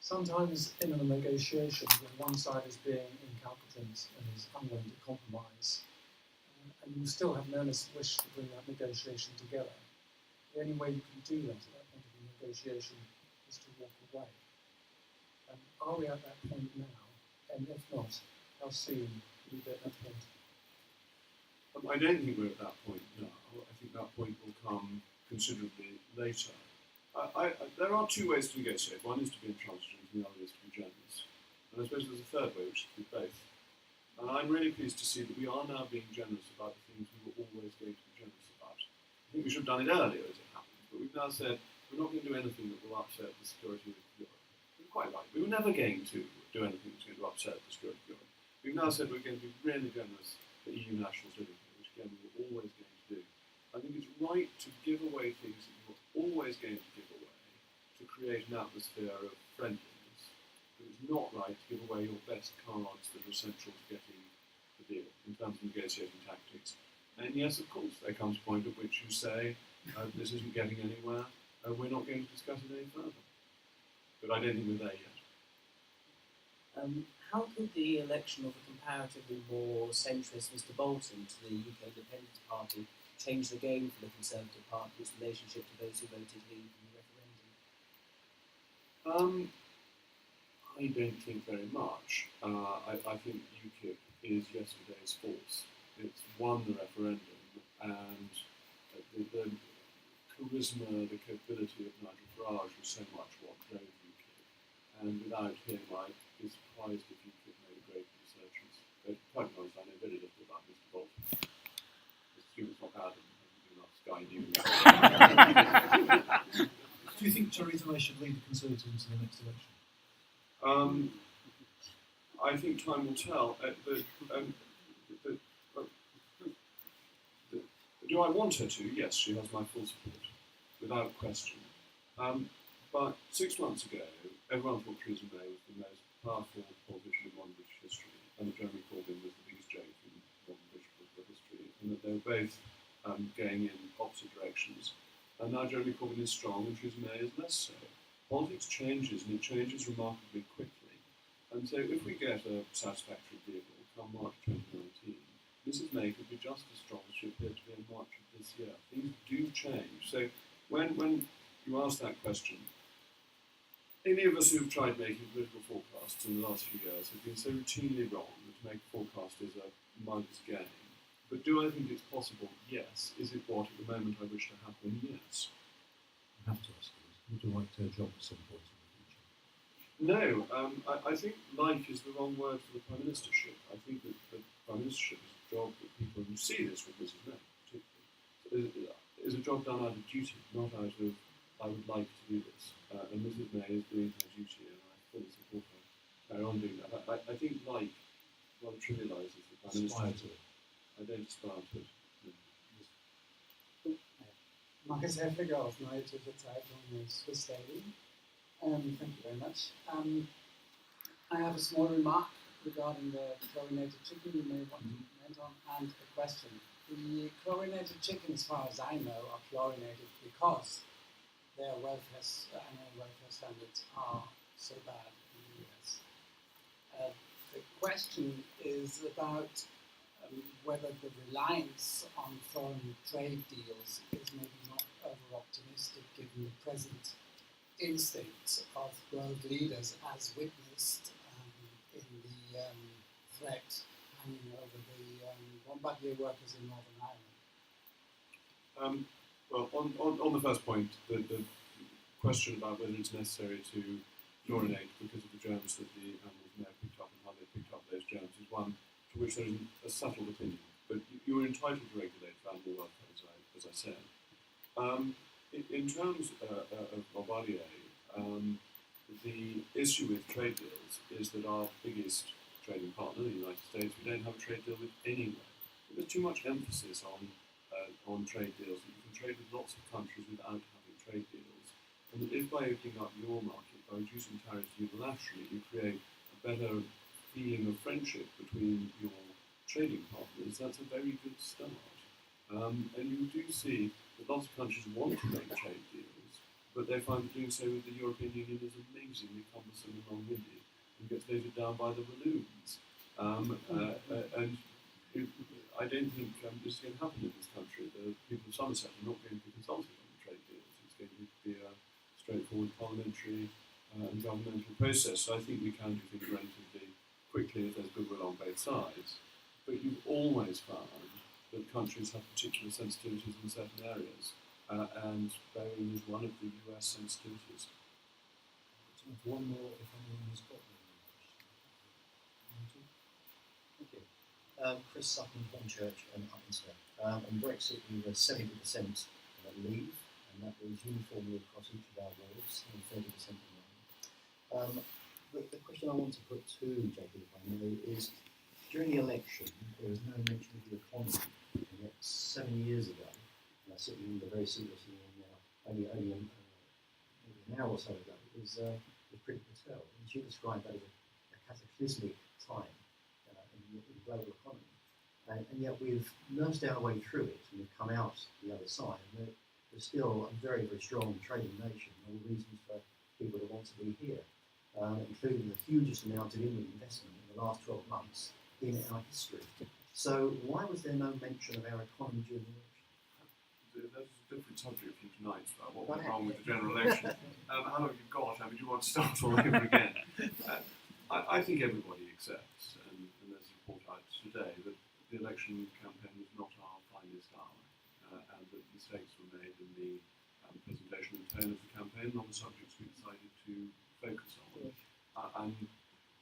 Sometimes in a negotiation, when one side is being incompetent and is unwilling to compromise, and you still have an earnest wish to bring that negotiation together, the only way you can do that at that point of the negotiation is to walk away. Are we at that point now? And if not, how soon will we be at that point? I don't think we're at that point now. I think that point will come considerably later. There are two ways to negotiate. One is to be intransigent and the other is to be generous. And I suppose there's a third way, which is to be both. And I'm really pleased to see that we are now being generous about the things we were always going to be generous about. I think we should have done it earlier as it happens, but we've now said we're not going to do anything that will upset the security of Europe. We're quite right. We were never going to do anything that's going to upset the security of Europe. We've now said we're going to be really generous for EU nationals living here, which again we were always going to do. I think it's right to give away things that you were always going to give away to create an atmosphere of friendliness. But it's not right to give away your best cards that are essential to getting the deal in terms of negotiating tactics. And yes, of course, there comes a point at which you say, this isn't getting anywhere, we're not going to discuss it any further. But I don't think we're there yet. How could the election of a comparatively more centrist Mr Bolton to the UK Independence Party change the game for the Conservative Party's relationship to those who voted Leave in the referendum? I don't think very much. I think UKIP is yesterday's force. It's won the referendum, and the charisma, the capability of Nigel Farage was so much what drove UKIP. And without him, I'd be surprised if UKIP made a great resurgence. But quite honest, I know very little about Mr Bolton. I assume it's not Adam, enough Sky News. Do you think Theresa May should lead the Conservatives into the next election? I think time will tell. Do I want her to? Yes, she has my full support, without question. But 6 months ago, everyone thought Theresa May was the most powerful politician in modern British history, and that Jeremy Corbyn was the biggest joke in modern British political history, and that they were both going in opposite directions. And now Jeremy Corbyn is strong and Theresa May is less so. Politics changes, and it changes remarkably quickly. And so if we get a satisfactory deal come March 2019, Mrs May could be just as strong as she appeared to be in March of this year. Things do change. So when you ask that question, any of us who've tried making political forecasts in the last few years have been so routinely wrong that to make a forecast is a mindless game. But do I think it's possible? Yes. Is it what at the moment I wish to happen? Yes. I have to ask you, would you like to job at some point in the future? No, I think like is the wrong word for the Prime Ministership. I think that the Prime Ministership is a job that people who see this with Mrs May particularly, is a job done out of duty, not out of I would like to do this. And Mrs May is doing her duty, and I fully support her carry on doing that. I think like rather trivialises the Prime Ministership. I don't aspire to it. No. Markus Häfliger of Neue Zürcher Zeitung, Swiss Daily. Thank you very much. I have a small remark regarding the chlorinated chicken you may want to comment on, and a question. The chlorinated chicken, as far as I know, are chlorinated because their annual welfare standards are so bad in the US. The question is about whether the reliance on foreign trade deals is maybe not over-optimistic given the present instincts of world leaders as witnessed in the threat hanging over the Bombardier workers in Northern Ireland. Well, on the first point, the question about whether it's necessary to chlorinate because of the germs that the animals may have picked up and how they picked up those germs is one to which there is a settled opinion. But you're entitled to regulate for animal welfare, as I said. In terms of Bombardier, the issue with trade deals is that our biggest trading partner, the United States, we don't have a trade deal with anyone. There's too much emphasis on trade deals, that you can trade with lots of countries without having trade deals. And that if by opening up your market, by reducing tariffs unilaterally, you create a better feeling of friendship between your trading partners, that's a very good start. And you do see that lots of countries want to make trade deals, but they find that doing so with the European Union is amazingly cumbersome and long-winded and gets voted down by the balloons. I don't think this is going to happen in this country. The people of Somerset are not going to be consulted on the trade deals. It's going to be a straightforward parliamentary and governmental process. So I think we can do things relatively quickly if there's goodwill on both sides. But you've always found that countries have particular sensitivities in certain areas, and Bahrain is one of the US sensitivities. One more, if anyone has got one question. Thank you. Chris Sutton, Hornchurch and Upminster. On Brexit, we were 70% leave, and that was uniformly across each of our wards, and 30% remain. The question I want to put to Jacob, if I may, is during the election, there was no mention of the economy, and yet 7 years ago, and I certainly remember very seriously only an hour or so ago, it was Pretty Patel, and she described that as a cataclysmic time in the global economy. And yet we've nursed our way through it, and we've come out the other side, and we're still a very, very strong trading nation, and all the reasons for people to want to be here, including the hugest amount of inward investment in the last 12 months in our history. So why was there no mention of our economy during the election? That's a different subject from tonight about what went wrong with the general election. How long have you got? I mean, do you want to start all over again? I think everybody accepts, and there's a report out today, that the election campaign was not our finest hour, and that mistakes were made in the presentation and tone of the campaign on the subjects we decided to focus on. And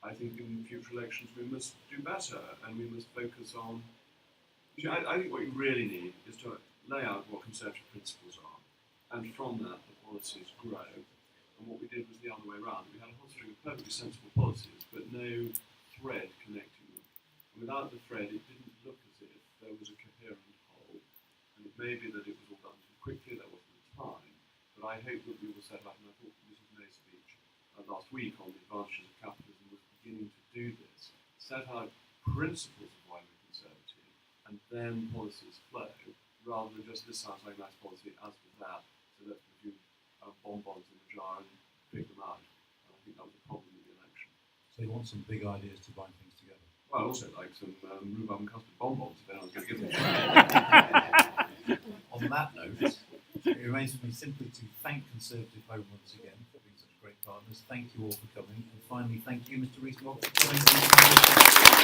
I think in future elections we must do better, and we must focus on. I think what you really need is to lay out what conservative principles are, and from that the policies grow. And what we did was the other way around. We had a whole string of perfectly sensible policies, but no thread connecting them. And without the thread, it didn't look as if there was a coherent whole. And it may be that it was all done too quickly, there wasn't the time, but I hope that we will set up, and I thought Mrs May's speech last week on the advantages of capitalism was beginning to do this, set out principles of why we're conservative, and then policies flow, rather than just this sounds like a nice policy, as with that, so let's put a few bonbons in the jar and pick them out. And I think that was a problem with the election. So you want some big ideas to bind things together? Well, also like some rhubarb and custard bonbons, if anyone's going to give them. On that note, it remains for me simply to thank Conservative Home once again for being such great partners. Thank you all for coming. And finally, thank you, Mr. Rees, Mogg, for coming.